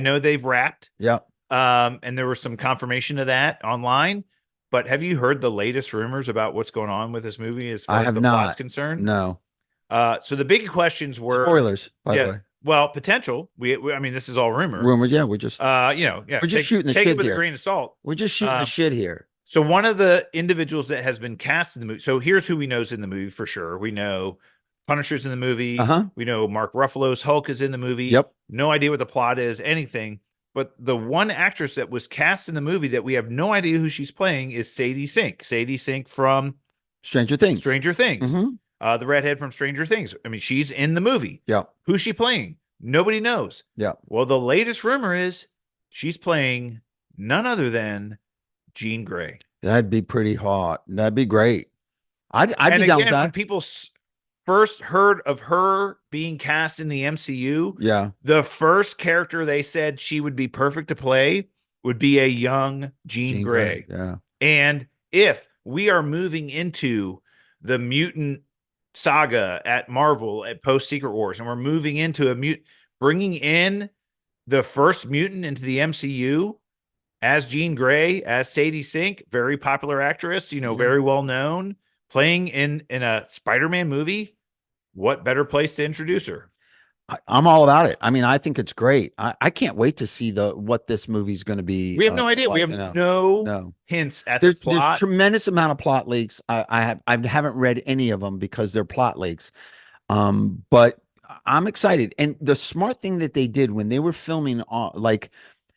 know they've wrapped. Yeah. And there was some confirmation of that online. But have you heard the latest rumors about what's going on with this movie as far as the plot's concerned? No. So the big questions were spoilers, by the way. Well, potential. We I mean, this is all rumor. Rumors, yeah. We're just we're just shooting the take shit it with here. a grain of salt. We're just shooting the shit here. So one of the individuals that has been cast in the movie. So here's who we know's in the movie for sure. We know Punisher's in the movie. We know Mark Ruffalo's Hulk is in the movie. Yep. No idea what the plot is, anything. But the one actress that was cast in the movie that we have no idea who she's playing is Sadie Sink. Sadie Sink from Stranger Things. The redhead from Stranger Things. I mean, she's in the movie. Yeah. Who's she playing? Nobody knows. Yeah. Well, the latest rumor is she's playing none other than Jean Grey. That'd be pretty hot. That'd be great. I'd be down with that. When people first heard of her being cast in the MCU, yeah, the first character they said she would be perfect to play would be a young Jean Grey. Yeah. And if we are moving into the mutant saga at Marvel at post Secret Wars, and we're moving into bringing in the first mutant into the MCU as Jean Grey, as Sadie Sink, very popular actress, very well known, playing in a Spider-Man movie, what better place to introduce her? I'm all about it. I mean, I think it's great. I can't wait to see what this movie's going to be. We have no idea. We have no hints at the plot. There's tremendous amount of plot leaks. I haven't read any of them because they're plot leaks. But I'm excited. And the smart thing that they did when they were filming, like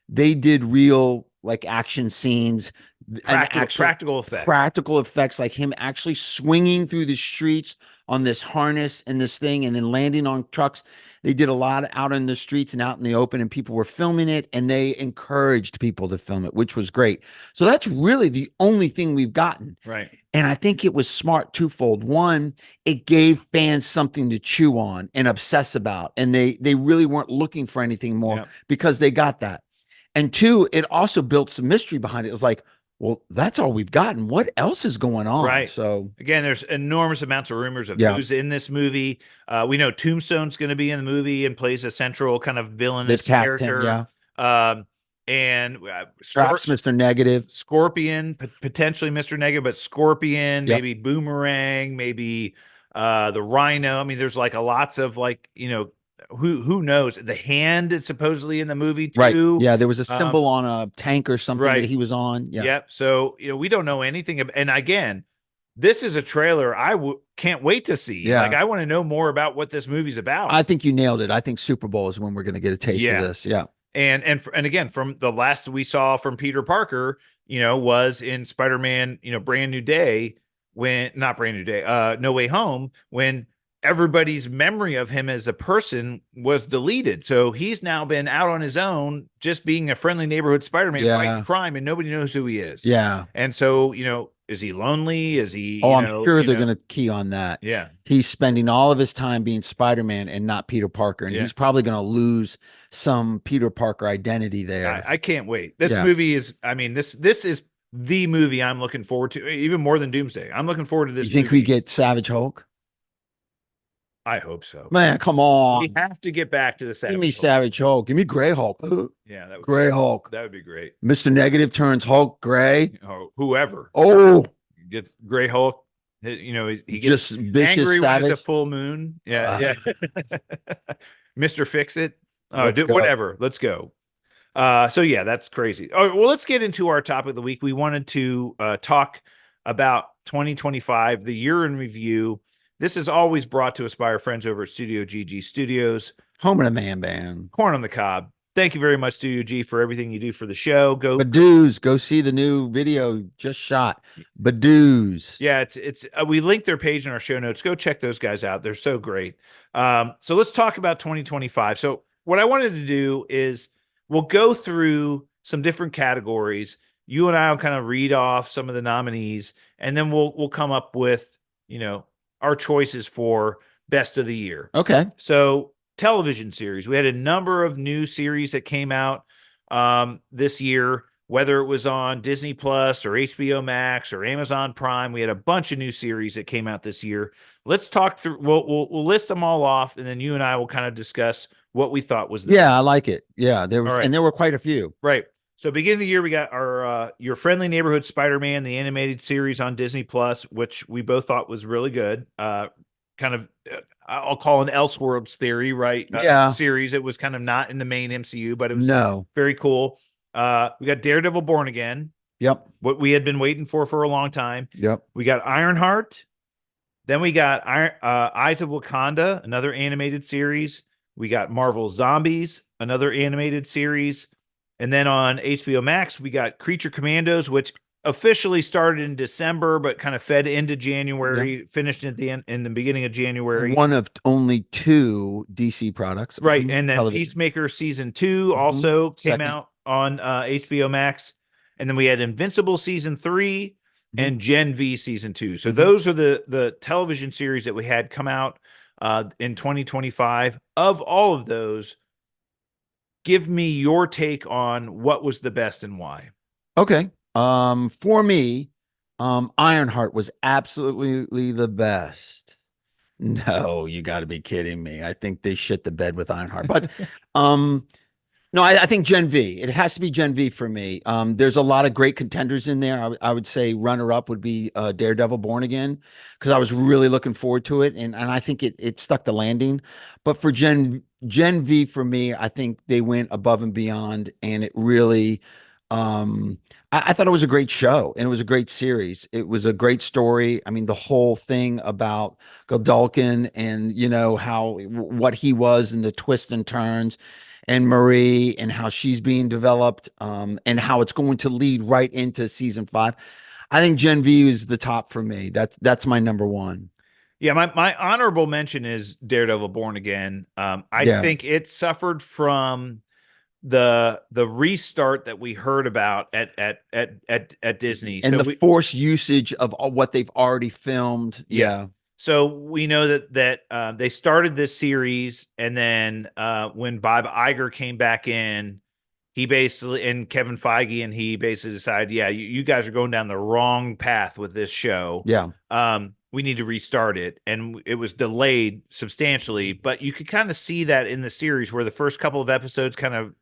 they did real like action scenes, practical effects, like him actually swinging through the streets on this harness and this thing, and then landing on trucks. They did a lot out in the streets and out in the open, and people were filming it, and they encouraged people to film it, which was great. So that's really the only thing we've gotten. Right. And I think it was smart twofold. One, it gave fans something to chew on and obsess about, and they really weren't looking for anything more because they got that. And two, it also built some mystery behind it. It was like, well, that's all we've gotten. What else is going on? Right. So again, there's enormous amounts of rumors of who's in this movie. We know Tombstone's going to be in the movie and plays a central kind of villainous character. And perhaps Mr. Negative, Scorpion, potentially Mr. Negative, but Scorpion, maybe Boomerang, maybe the Rhino. I mean, there's like lots of like, who knows? The Hand is supposedly in the movie too. Right. Yeah, there was a symbol on a tank or something that he was on. Yeah. Yep. So, we don't know anything. And again, this is a trailer can't wait to see. Yeah. Like, I want to know more about what this movie's about. I think you nailed it. I think Super Bowl is when we're going to get a taste of this. Yeah. And again, from the last we saw from Peter Parker, was in Spider-Man, Brand New Day, not Brand New Day, No Way Home, when everybody's memory of him as a person was deleted. So he's now been out on his own, just being a friendly neighborhood Spider-Man fighting crime, and nobody knows who he is. Yeah. And so, is he lonely? Is he, I'm sure they're going to key on that. Yeah. He's spending all of his time being Spider-Man and not Peter Parker. And he's probably going to lose some Peter Parker identity there. I can't wait. This movie is, this is the movie I'm looking forward to, even more than Doomsday. I'm looking forward to this. You think we get Savage Hulk? I hope so. Man, come on. We have to get back to the Savage Give me Hulk. Savage Hulk. Give me Gray Hulk. Yeah, that would Gray Hulk. That would be great. Mr. Negative turns Hulk gray. Oh, whoever. Oh. Gets Gray Hulk. He gets just vicious angry savage. when it's a full moon. Yeah, yeah. Mr. Fix It. Let's go. Whatever. Let's go. So yeah, that's crazy. Oh, well, let's get into our topic of the week. We wanted to talk about 2025, the year in review. This is always brought to us by our friends over at Studio GG Studios. Home of the Man Band. Corn on the cob. Thank you very much, Studio G, for everything you do for the show. Badoos, go see the new video just shot. Badoos. Yeah, it's we linked their page in our show notes. Go check those guys out. They're so great. So let's talk about 2025. So what I wanted to do is we'll go through some different categories. You and I will kind of read off some of the nominees, and then we'll come up with, our choices for best of the year. Okay. So television series. We had a number of new series that came out this year, whether it was on Disney Plus or HBO Max or Amazon Prime. We had a bunch of new series that came out this year. Let's talk through. We'll list them all off, and then you and I will kind of discuss what we thought was the best. I like it. Yeah, there were quite a few. Right. So beginning of the year, we got our Your Friendly Neighborhood Spider-Man, the animated series on Disney Plus, which we both thought was really good. Kind of, I'll call an Elseworlds theory, right? Series. It was kind of not in the main MCU, but it was very cool. We got Daredevil Born Again. Yep. What we had been waiting for a long time. Yep. We got Ironheart. Then we got Eyes of Wakanda, another animated series. We got Marvel Zombies, another animated series. And then on HBO Max, we got Creature Commandos, which officially started in December, but kind of fed into January, finished at the end in the beginning of January. One of only 2 DC products. Right. And then Peacemaker season 2 also came out on HBO Max. And then we had Invincible season 3 and Gen V season 2. So those are the television series that we had come out in 2025. Of all of those, give me your take on what was the best and why. Okay. For me, Ironheart was absolutely the best. No, you got to be kidding me. I think they shit the bed with Ironheart. But no, I think Gen V. It has to be Gen V for me. There's a lot of great contenders in there. I would say runner-up would be Daredevil Born Again, because I was really looking forward to it, and I think it stuck the landing. But for Gen V for me, I think they went above and beyond, and it really I thought it was a great show, and it was a great series. It was a great story. I mean, the whole thing about Godalkin and what he was and the twists and turns, and Marie and how she's being developed, and how it's going to lead right into season 5. I think Gen V is the top for me. That's my number one. Yeah, my honorable mention is Daredevil Born Again. I think it suffered from the restart that we heard about at Disney, and the forced usage of what they've already filmed. Yeah. So we know that they started this series, and then when Bob Iger came back in, he basically, and Kevin Feige, and he basically decided, you guys are going down the wrong path with this show. Yeah. We need to restart it. And it was delayed substantially, but you could kind of see that in the series where the first couple of episodes kind of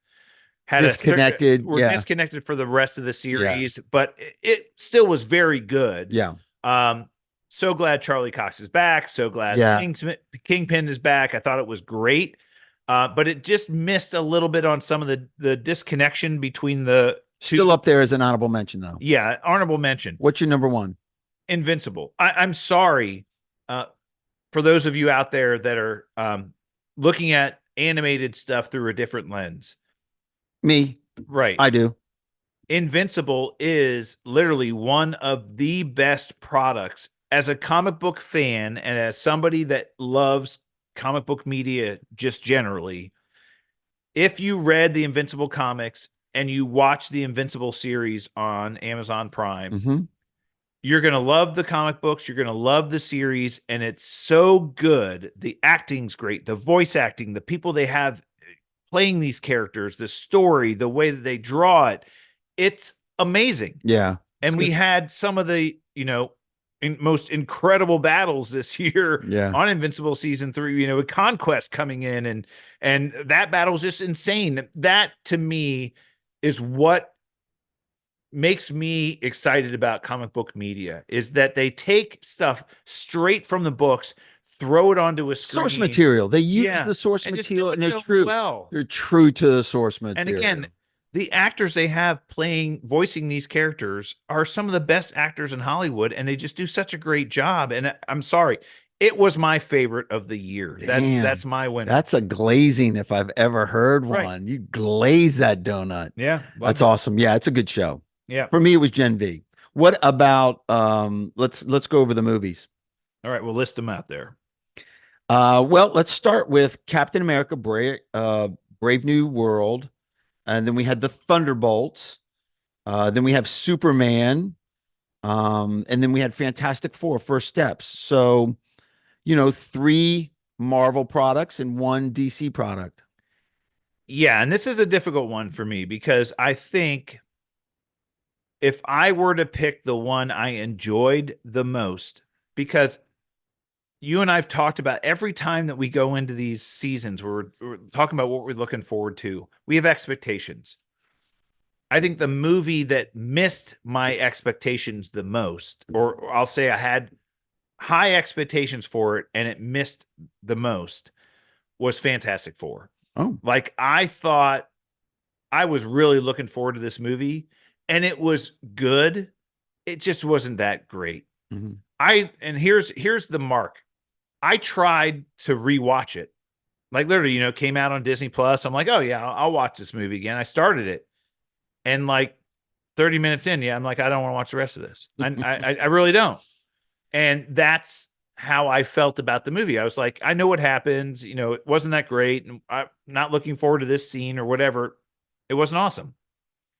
had disconnected. Were disconnected for the rest of the series, but it still was very good. Yeah. So glad Charlie Cox is back. So glad Kingpin is back. I thought it was great. But it just missed a little bit on some of the disconnection between the two. Still up there as an honorable mention, though. Yeah, honorable mention. What's your number one? Invincible. I'm sorry for those of you out there that are looking at animated stuff through a different lens. Me. Right. I do. Invincible is literally one of the best products. As a comic book fan and as somebody that loves comic book media just generally, if you read the Invincible comics and you watch the Invincible series on Amazon Prime, you're going to love the comic books. You're going to love the series. And it's so good. The acting's great. The voice acting, the people they have playing these characters, the story, the way that they draw it, it's amazing. Yeah. And we had some of the, most incredible battles this year on Invincible season 3, with Conquest coming in, and that battle was just insane. That to me is what makes me excited about comic book media is that they take stuff straight from the books, throw it onto a screen. Source material. They use Yeah, the source and just material, do it and they're so true. well. They're true to the source And material. again, the actors they have voicing these characters are some of the best actors in Hollywood, and they just do such a great job. And I'm sorry, it was my favorite of the year. Damn, That's my winner. that's a glazing if I've ever heard Right. one. You glaze that donut. Yeah, That's loved it. awesome. Yeah, it's a good show. Yeah. For me, it was Gen V. What about let's go over the movies. All right, we'll list them out there. Well, let's start with Captain America, Brave New World, and then we had the Thunderbolts. Then we have Superman, and then we had Fantastic Four, First Steps. So, 3 Marvel products and 1 DC product. Yeah, and this is a difficult one for me because I think if I were to pick the one I enjoyed the most, because you and I've talked about every time that we go into these seasons, we're talking about what we're looking forward to. We have expectations. I think the movie that missed my expectations the most, or I'll say I had high expectations for it and it missed the most, was Fantastic Four. Oh, Like, I thought I was really looking forward to this movie, and it was good. It just wasn't that great. mm-hmm. And here's the mark. I tried to rewatch it. Like, literally, it came out on Disney Plus. I'm like, oh yeah, I'll watch this movie again. I started it, and like 30 minutes in, I'm like, I don't want to watch the rest of this. I really don't. And that's how I felt about the movie. I was like, I know what happens. It wasn't that great, and I'm not looking forward to this scene or whatever. It wasn't awesome.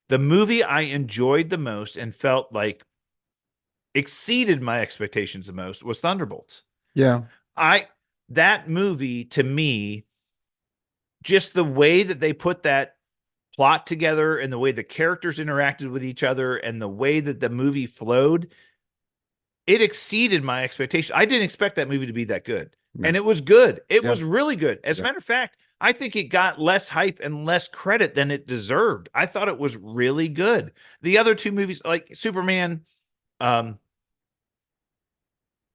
The movie I enjoyed the most and felt like exceeded my expectations the most was Thunderbolts. Yeah. That movie, to me, just the way that they put that plot together and the way the characters interacted with each other and the way that the movie flowed, it exceeded my expectations. I didn't expect that movie to be that good. Yeah. And it was good. It Yeah. was really good. As a matter of fact, I think it got less hype and less credit than it deserved. I thought it was really good. The other 2 movies, like Superman,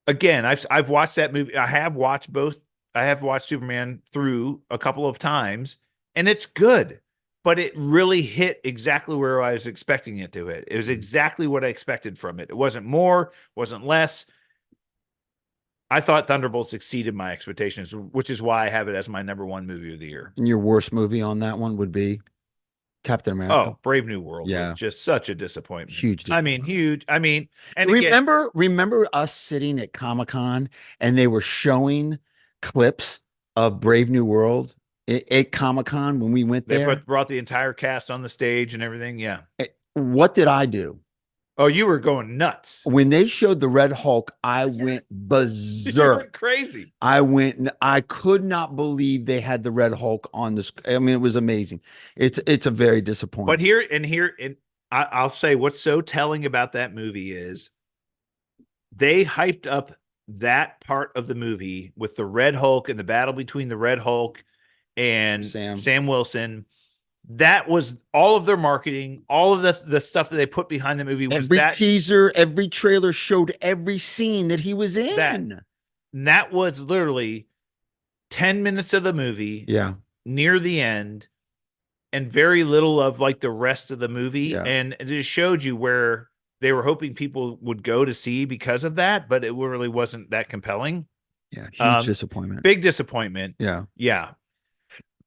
again, I've watched that movie. I have watched both. I have watched Superman through a couple of times, and it's good. But it really hit exactly where I was expecting it to hit. It was exactly what I expected from it. It wasn't more, wasn't less. I thought Thunderbolts exceeded my expectations, which is why I have it as my number 1 movie of the year. And your worst movie on that one would be Captain America. Oh, Brave New World. Yeah. Was just such a disappointment. Huge disappointment. Huge. And remember us sitting at Comic-Con and they were showing clips of Brave New World at Comic-Con when we went there? They brought the entire cast on the stage and everything. Yeah. What did I do? Oh, you were going nuts. When they showed the Red Hulk, I went berserk. You went crazy. I could not believe they had the Red Hulk on the screen. I mean, it was amazing. It's a very disappointing. But I'll say what's so telling about that movie is they hyped up that part of the movie with the Red Hulk and the battle between the Red Hulk and Sam Wilson. That was all of their marketing, all of the stuff that they put behind the movie. Was every teaser, every trailer showed every scene that he was in. That was literally 10 minutes of the movie. Yeah. Near the end, and very little of like the rest of the movie. Yeah. And it just showed you where they were hoping people would go to see because of that, but it really wasn't that compelling. Yeah. Huge disappointment. Big disappointment. Yeah. Yeah.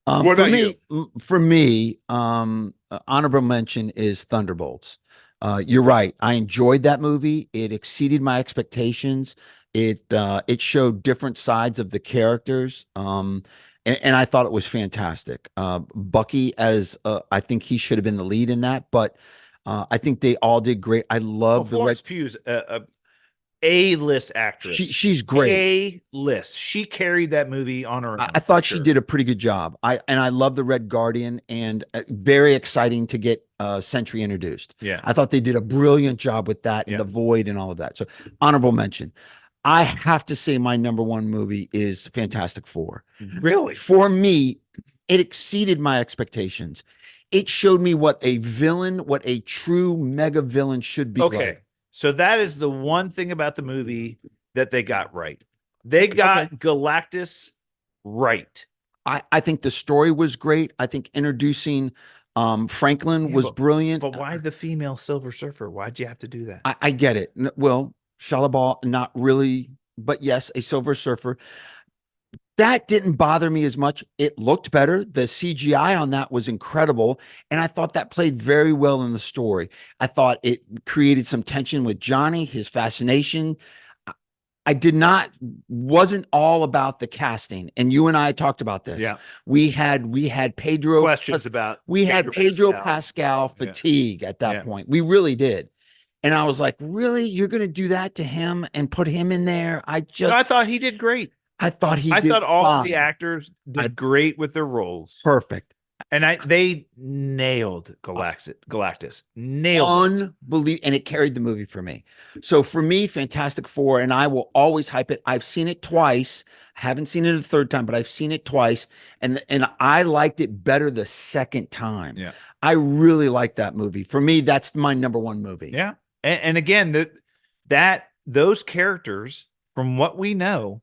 What about you? For me, honorable mention is Thunderbolts. You're right. I enjoyed that movie. It exceeded my expectations. It showed different sides of the characters. And I thought it was fantastic. Bucky, I think he should have been the lead in that, but I think they all did great. I love Florence Pugh's A-list actress. She's great. A-list. She carried that movie on her own. I thought she did a pretty good job. I love the Red Guardian, and very exciting to get Sentry introduced. Yeah. I thought they did a brilliant job with that and the Void and all of that. So honorable mention. I have to say my number 1 movie is Fantastic Four. Really? For me, it exceeded my expectations. It showed me what a villain, what a true mega villain should be Okay. like. So that is the one thing about the movie that they got right. They got Galactus right. I think the story was great. I think introducing Franklin Yeah, was brilliant. But why the female Silver Surfer? Why'd you have to do that? I get it. Well, Shalabal, not really, but yes, a Silver Surfer. That didn't bother me as much. It looked better. The CGI on that was incredible. And I thought that played very well in the story. I thought it created some tension with Johnny, his fascination. I did not, wasn't all about the casting. And you and I talked about this. Yeah. We had Pedro Questions about we had Pedro Pascal. Pascal Yeah. fatigue at that Yeah. point. We really did. And I was like, really? You're going to do that to him and put him in there? No, I thought he did great. I thought he I did thought all fine. the actors did great with their roles. Perfect. And they nailed Galactus. Nailed it. Unbelievable. And it carried the movie for me. So for me, Fantastic Four, and I will always hype it. I've seen it twice. Haven't seen it a third time, but I've seen it twice. And I liked it better the second time. Yeah. I really like that movie. For me, that's my number one movie. Yeah. And again, those characters, from what we know,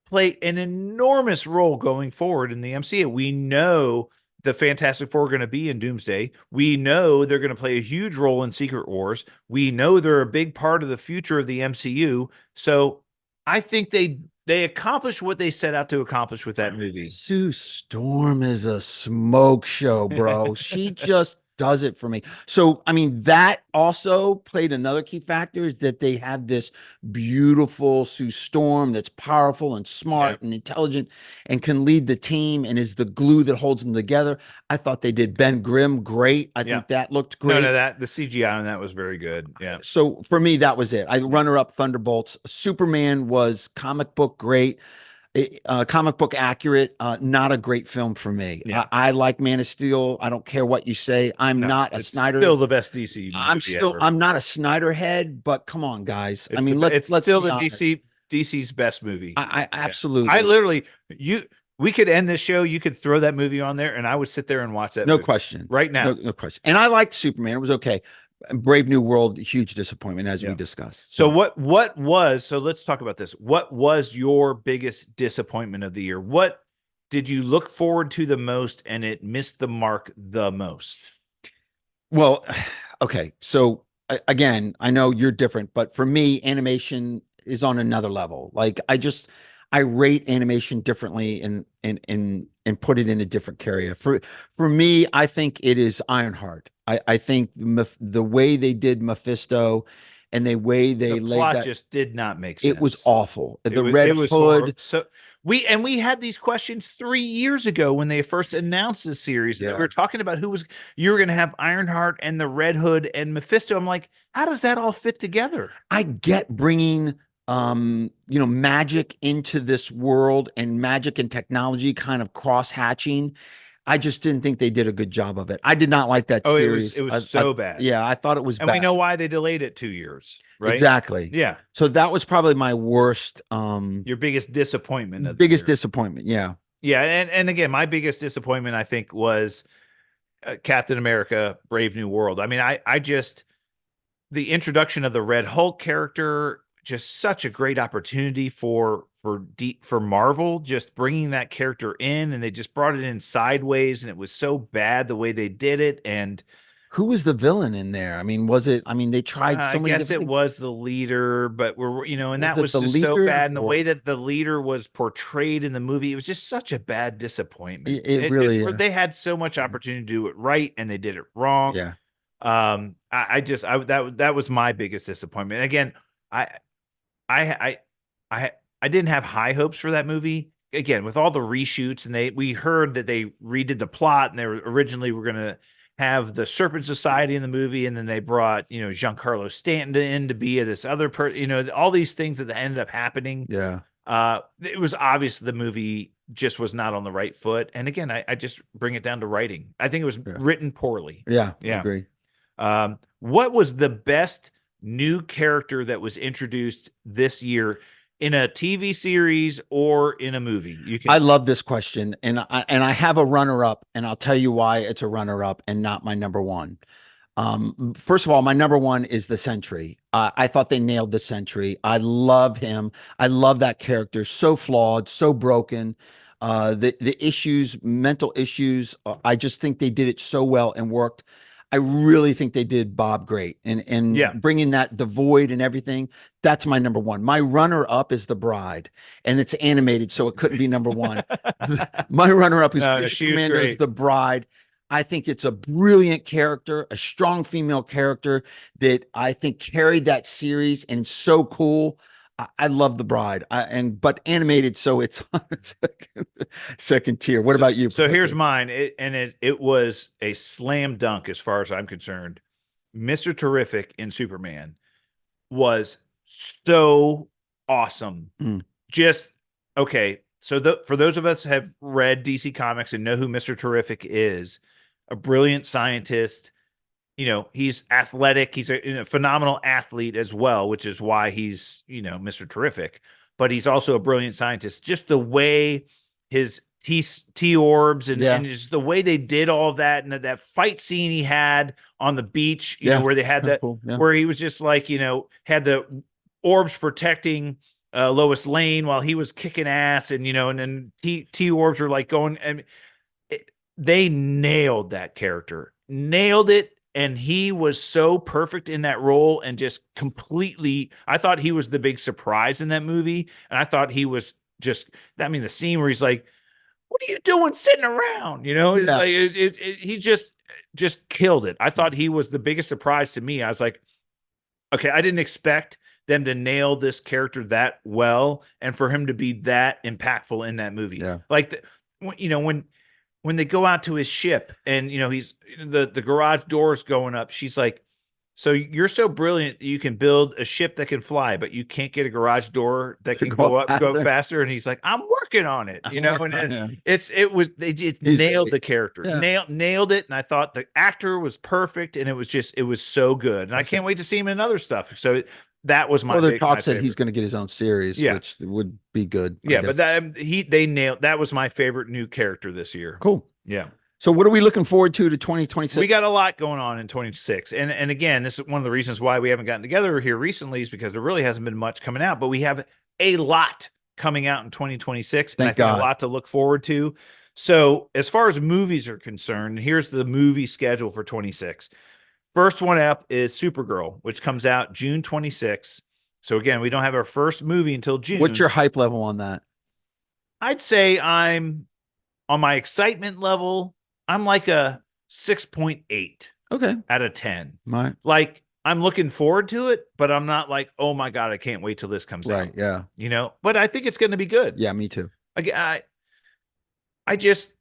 play an enormous role going forward in the MCU. We know the Fantastic Four are going to be in Doomsday. We know they're going to play a huge role in Secret Wars. We know they're a big part of the future of the MCU. So I think they accomplished what they set out to accomplish with that movie. Sue Storm is a smoke show, bro. She just does it for me. So, I mean, that also played another key factor is that they have this beautiful Sue Storm that's powerful and smart and intelligent and can lead the team and is the glue that holds them together. I thought they did Ben Grimm great. I think that looked great. No, the CGI on that was very good. Yeah. So for me, that was it. I runner up Thunderbolts. Superman was comic book great. Comic book accurate, not a great film for me. Yeah. I like Man of Steel. I don't care what you say. I'm not a Snyder. Still the best DC. I'm not a Snyder head, but come on, guys. It's I mean, let's still be the honest. DC's best movie. I absolutely. I literally we could end this show. You could throw that movie on there, and I would sit there and watch that. No movie question. Right now, no question. And I liked Superman. It was okay. Brave New World, huge disappointment as we discussed. So what was, so let's talk about this. What was your biggest disappointment of the year? What did you look forward to the most and it missed the mark the most? Well, okay. So again, I know you're different, but for me, animation is on another level. Like I rate animation differently and put it in a different area. For me, I think it is Ironheart. I think the way they did Mephisto and the way they laid plot that just did not make sense. It was awful. The Red Hood. Horrible. So we had these questions 3 years ago when they first announced this series. We were talking about you were going to have Ironheart and the Red Hood and Mephisto. I'm like, how does that all fit together? I get bringing magic into this world and magic and technology kind of cross hatching. I just didn't think they did a good job of it. I did not like that series. It was so bad. Yeah, I thought it was and bad. We know why they delayed it 2 years, right? Exactly. Yeah. So that was probably my worst. Your biggest disappointment. Of biggest disappointment. Yeah. Yeah, and again, my biggest disappointment, I think, was Captain America: Brave New World. I mean, I just the introduction of the Red Hulk character, just such a great opportunity for Marvel, just bringing that character in, and they just brought it in sideways, and it was so bad the way they did it. And who was the villain in there? I mean, they tried so many. I guess it was the leader, but and that was just so bad. And the way that the leader was portrayed in the movie, it was just such a bad disappointment. They had so much opportunity to do it right, and they did it wrong. Yeah. That was my biggest disappointment. Again, I didn't have high hopes for that movie. Again, with all the reshoots, and we heard that they redid the plot, and they originally were going to have the Serpent Society in the movie, and then they brought Giancarlo Stanton in to be this other person. All these things that ended up happening. Yeah. It was obvious the movie just was not on the right foot. And again, I just bring it down to writing. I think it was written poorly. Yeah. I agree. What was the best new character that was introduced this year in a TV series or in a movie? You I can. love this question, and I have a runner up, and I'll tell you why it's a runner up and not my number one. First of all, my number one is the Sentry. I thought they nailed the Sentry. I love him. I love that character. So flawed, so broken. The issues, mental issues. I just think they did it so well and worked. I really think they did Bob great, and Yeah. bringing that the void and everything. That's my number one. My runner up is the Bride, and it's animated, so it couldn't be number one. My runner up is No, Fish she was Commando's great. The Bride. I think it's a brilliant character, a strong female character that I think carried that series and so cool. I love The Bride. But animated, so it's on second tier. What about you, So here's Professor? mine. It was a slam dunk as far as I'm concerned. Mr. Terrific in Superman was so awesome. Mm. Just okay. So for those of us who have read DC Comics and know who Mr. Terrific is, a brilliant scientist. He's athletic. He's a phenomenal athlete as well, which is why he's, Mr. Terrific. But he's also a brilliant scientist. Just the way his T orbs Yeah, and just the way they did all of that, and that fight scene he had on the beach, yeah, where they had that, cool. Yeah, where he was just like, had the orbs protecting Lois Lane while he was kicking ass, and then T orbs were like going, and they nailed that character, nailed it. And he was so perfect in that role, and just completely, I thought he was the big surprise in that movie. And I thought he was just, the scene where he's like, what are you doing sitting around? It's yeah. like, he just killed it. I thought he was the biggest surprise to me. I was like, okay, I didn't expect them to nail this character that well, and for him to be that impactful in that movie. Yeah. Like, when they go out to his ship, and he's the garage doors going up, she's like, so you're so brilliant that you can build a ship that can fly, but you can't get a garage door that To can go faster. faster. And he's like, I'm working on it, Yeah. they just He's nailed great. the character, Yeah. nailed it. And I thought the actor was perfect, and it was so good. And I can't wait to see him in other stuff. So that was Well, there my talks that he's favorite. going to get his own series, Yeah. which would be good, I Yeah. guess. But they nailed, that was my favorite new character this year. Cool. Yeah. So what are we looking forward to 2026? We got a lot going on in 26. And again, this is one of the reasons why we haven't gotten together here recently, is because there really hasn't been much coming out, but we have a lot coming out in 2026. And I Thank think a God. lot to look forward to. So as far as movies are concerned, here's the movie schedule for 26. First one up is Supergirl, which comes out June 26th. So again, we don't have our first movie until June. What's your hype level on that? I'd say I'm on my excitement level. I'm like a 6.8 Okay. out of 10. My Like, I'm looking forward to it, but I'm not like, oh my God, I can't wait till this comes right. out. Yeah. But I think it's going to be good. Yeah. Me too. I just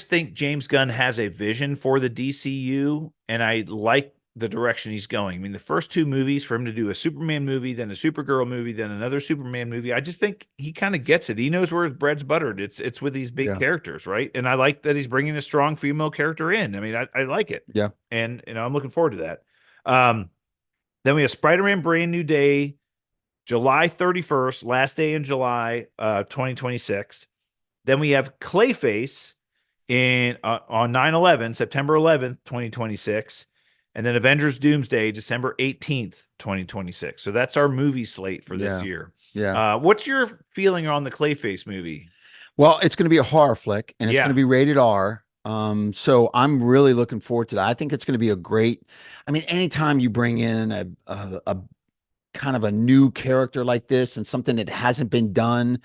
think James Gunn has a vision for the DCU, and I like the direction he's going. I mean, the first two movies, for him to do a Superman movie, then a Supergirl movie, then another Superman movie, I just think he kind of gets it. He knows where his bread's buttered. It's with these big Yeah. characters, right? And I like that he's bringing a strong female character in. I mean, I like it. Yeah. And I'm looking forward to that. Then we have Spider-Man Brand New Day, July 31st, last day in July 2026. Then we have Clayface on 9/11, September 11th, 2026. And then Avengers Doomsday, December 18th, 2026. So that's our movie slate for this year. Yeah. What's your feeling on the Clayface movie? Well, it's going to be a horror flick, and it's Yeah. going to be rated R. So I'm really looking forward to that. I think it's going to be a great. I mean, anytime you bring in a kind of a new character like this and something that hasn't been done,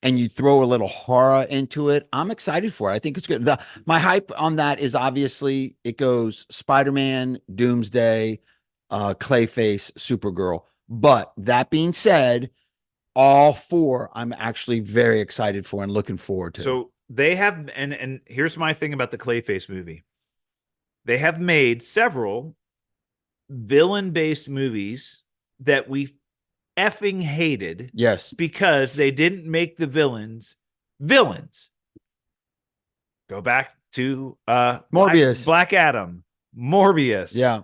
and you throw a little horror into it, I'm excited for it. I think it's good. My hype on that is obviously it goes Spider-Man, Doomsday, Clayface, Supergirl. But that being said, all four I'm actually very excited for and looking forward to. So they have, and here's my thing about the Clayface movie. They have made several villain-based movies that we effing hated. Yes. Because they didn't make the villains. Go back to Morbius. Black Adam, Morbius, Yeah.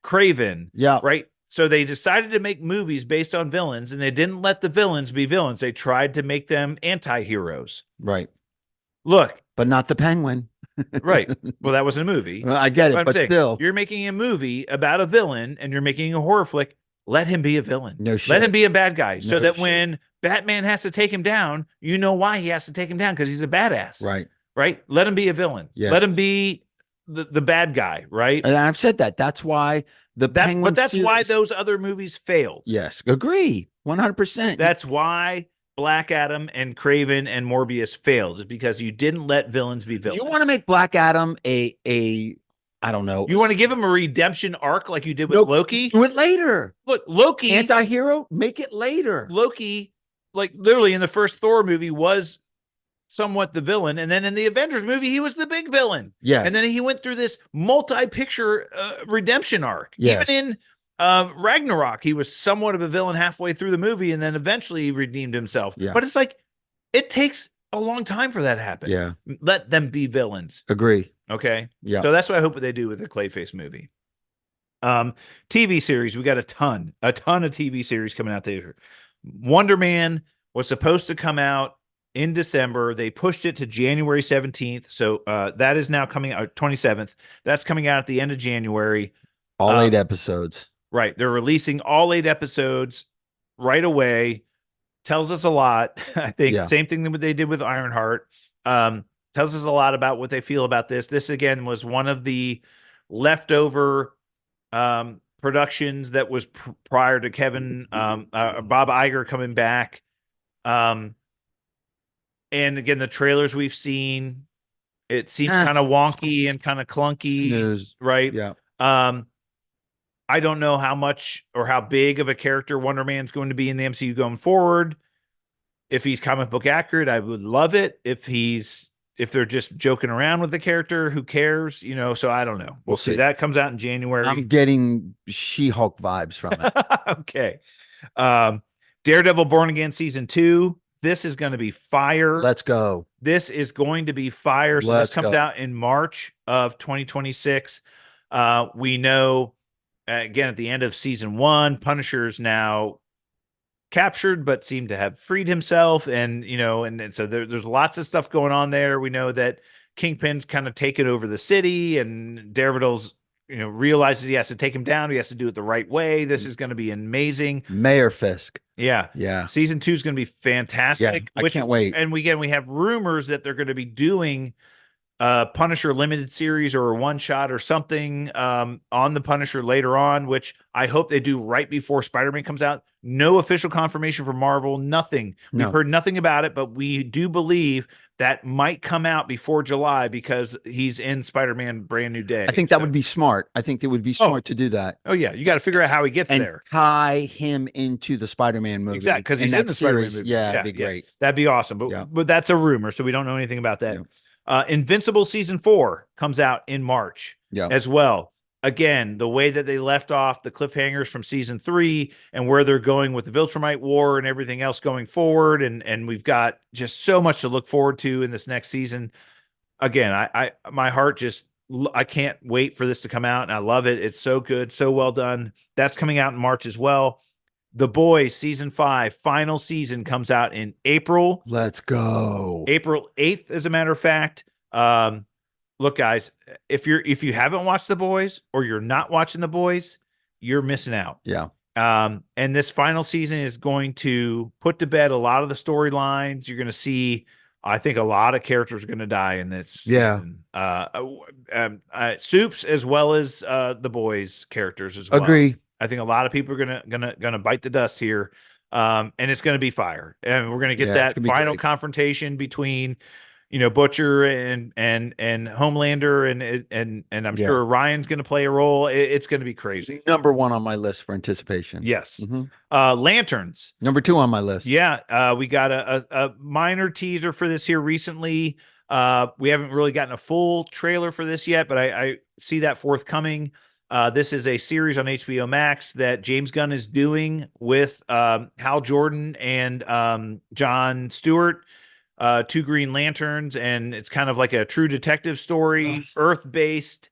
Craven. Yeah. Right. So they decided to make movies based on villains, and they didn't let the villains be villains. They tried to make them anti-heroes. Right. Look, But not the Penguin. right. Well, that was a movie. Well, I get it, I'm but saying, still. you're making a movie about a villain and you're making a horror flick. Let him be a villain. No Let shit. him be a bad guy so No that shit. when Batman has to take him down, you know why he has to take him down, because he's a badass. Right. Right? Let him be a villain. Yes. Let him be the bad guy, right? And I've said that. That's why the Penguin But that's why series- those other movies failed. Yes. Agree. 100%. That's why Black Adam and Craven and Morbius failed, is because you didn't let villains be villains. You want to make Black Adam a I don't know. You want to give him a redemption arc like you did with Nope. Loki? Do it later. Look, Loki, Anti-hero, make it later. Loki, like literally in the first Thor movie was somewhat the villain, and then in the Avengers movie he was the big villain. Yes. And then he went through this multi-picture redemption arc. Yes. Even in Ragnarok, he was somewhat of a villain halfway through the movie, and then eventually he redeemed himself. Yeah. But it's like it takes a long time for that to happen. Yeah. Let them be villains. Agree. Okay. Yeah. So that's what I hope they do with the Clayface movie. TV series, we got a ton of TV series coming out there. Wonder Man was supposed to come out in December. They pushed it to January 17th. So that is now coming out 27th. That's coming out at the end of January. All 8 episodes. Right. They're releasing all 8 episodes right away. Tells us a lot. I think Yeah. same thing that they did with Ironheart. Tells us a lot about what they feel about this. This again was one of the leftover productions that was prior to Kevin Bob Iger coming back. And again, the trailers we've seen, it seems kind of wonky and kind of clunky, News. right? Yeah. I don't know how much or how big of a character Wonder Man's going to be in the MCU going forward. If he's comic book accurate, I would love it. If they're just joking around with the character, who cares? You know, so I don't know. We'll see. That comes out in January. I'm getting She-Hulk vibes from it. Okay. Daredevil Born Again season 2. This is going to be fire. Let's go. This is going to be fire. So this comes out in March of 2026. We know, again, at the end of season 1, Punisher's now captured but seemed to have freed himself, and so there's lots of stuff going on there. We know that Kingpin's kind of taken over the city, and Daredevil's realizes he has to take him down. He has to do it the right way. This is going to be amazing. Mayor Fisk. Yeah. Season 2 is going to be fantastic. Yeah, I can't wait. And we have rumors that they're going to be doing Punisher limited series or a one shot or something on the Punisher later on, which I hope they do right before Spider-Man comes out. No official confirmation from Marvel, nothing. We've heard nothing about it, but we do believe that might come out before July because he's in Spider-Man Brand New Day. I think that would be smart. I think it would be smart to do that. Oh yeah, you got to figure out how he gets and there. Tie him into the Spider-Man movie. Exactly, because he's in the Spider-Man movie. Yeah, that'd be great. That'd be awesome. But that's a rumor, so we don't know anything about that. Invincible season 4 comes out in March as well. Again, the way that they left off the cliffhangers from season 3 and where they're going with the Viltrumite War and everything else going forward. And we've got just so much to look forward to in this next season. Again, my heart I can't wait for this to come out, and I love it. It's so good, so well done. That's coming out in March as well. The Boys season 5 final season comes out in April. Let's go. April 8th, as a matter of fact. Look, guys, if you haven't watched The Boys or you're not watching The Boys, you're missing out. Yeah. And this final season is going to put to bed a lot of the storylines. You're going to see, I think, a lot of characters are going to die in this season. Soups as well as The Boys characters as well. Agree. I think a lot of people are gonna bite the dust here, and it's gonna be fire. And we're gonna get that final confrontation between, Butcher and Homelander, and I'm sure Ryan's gonna play a role. It's gonna be crazy. Number 1 on my list for anticipation. Yes. Lanterns. Number 2 on my list. Yeah. We got a minor teaser for this here recently. We haven't really gotten a full trailer for this yet, but I see that forthcoming. This is a series on HBO Max that James Gunn is doing with Hal Jordan and John Stewart, 2 Green Lanterns, and it's kind of like a true detective story, Earth-based.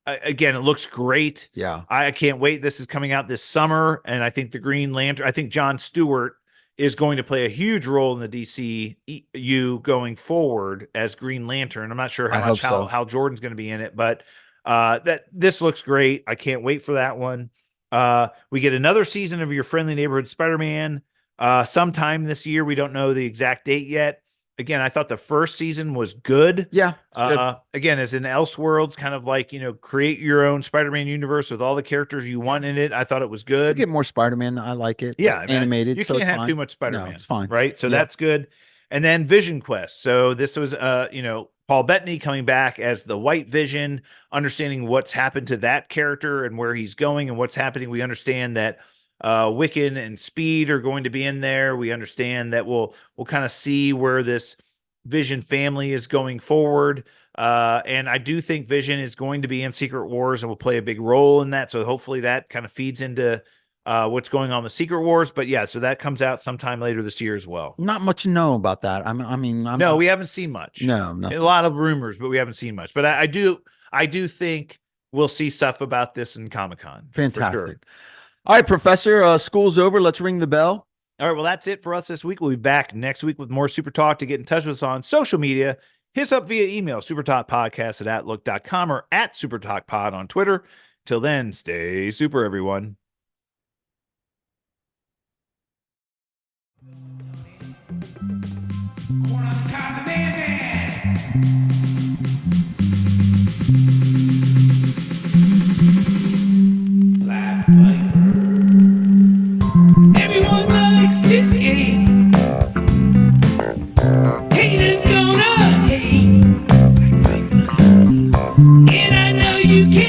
again, it looks great. Yeah. I can't wait. This is coming out this summer, and I think the Green Lantern. I think Jon Stewart is going to play a huge role in the DCU going forward as Green Lantern. I'm not sure I hope so. how Jordan's going to be in it, but that this looks great. I can't wait for that one. We get another season of Your Friendly Neighborhood Spider-Man sometime this year. We don't know the exact date yet. Again, I thought the first season was good. Yeah. Good. Again, as in Elseworlds, kind of like, create your own Spider-Man universe with all the characters you want in it. I thought it was You good. get more Spider-Man. I like it. Yeah, I mean, Animated. you so can't it's have fine. too much Spider-Man. No, it's fine. Right? So Yep. that's good. And then Vision Quest. So this was Paul Bettany coming back as the White Vision, understanding what's happened to that character and where he's going and what's happening. We understand that Wiccan and Speed are going to be in there. We understand that we'll kind of see where this Vision family is going forward. And I do think Vision is going to be in Secret Wars and will play a big role in that. So hopefully that kind of feeds into what's going on with Secret Wars. But yeah, so that comes out sometime later this year as well. Not much to know about that. No, we haven't seen much. No, nothing. A lot of rumors, but we haven't seen much. But I do think we'll see stuff about this in Comic-Con. Fantastic. Sure. All right, Professor, school's over. Let's ring the bell. All right, well, that's it for us this week. We'll be back next week with more Super Talk. To get in touch with us on social media, hit us up via email, supertalkpodcast@outlook.com or at supertalkpod on Twitter. Till then, stay super, everyone. Corn on the cob, the man. Black Viper. Everyone likes this game. Haters gonna hate. And I know you can.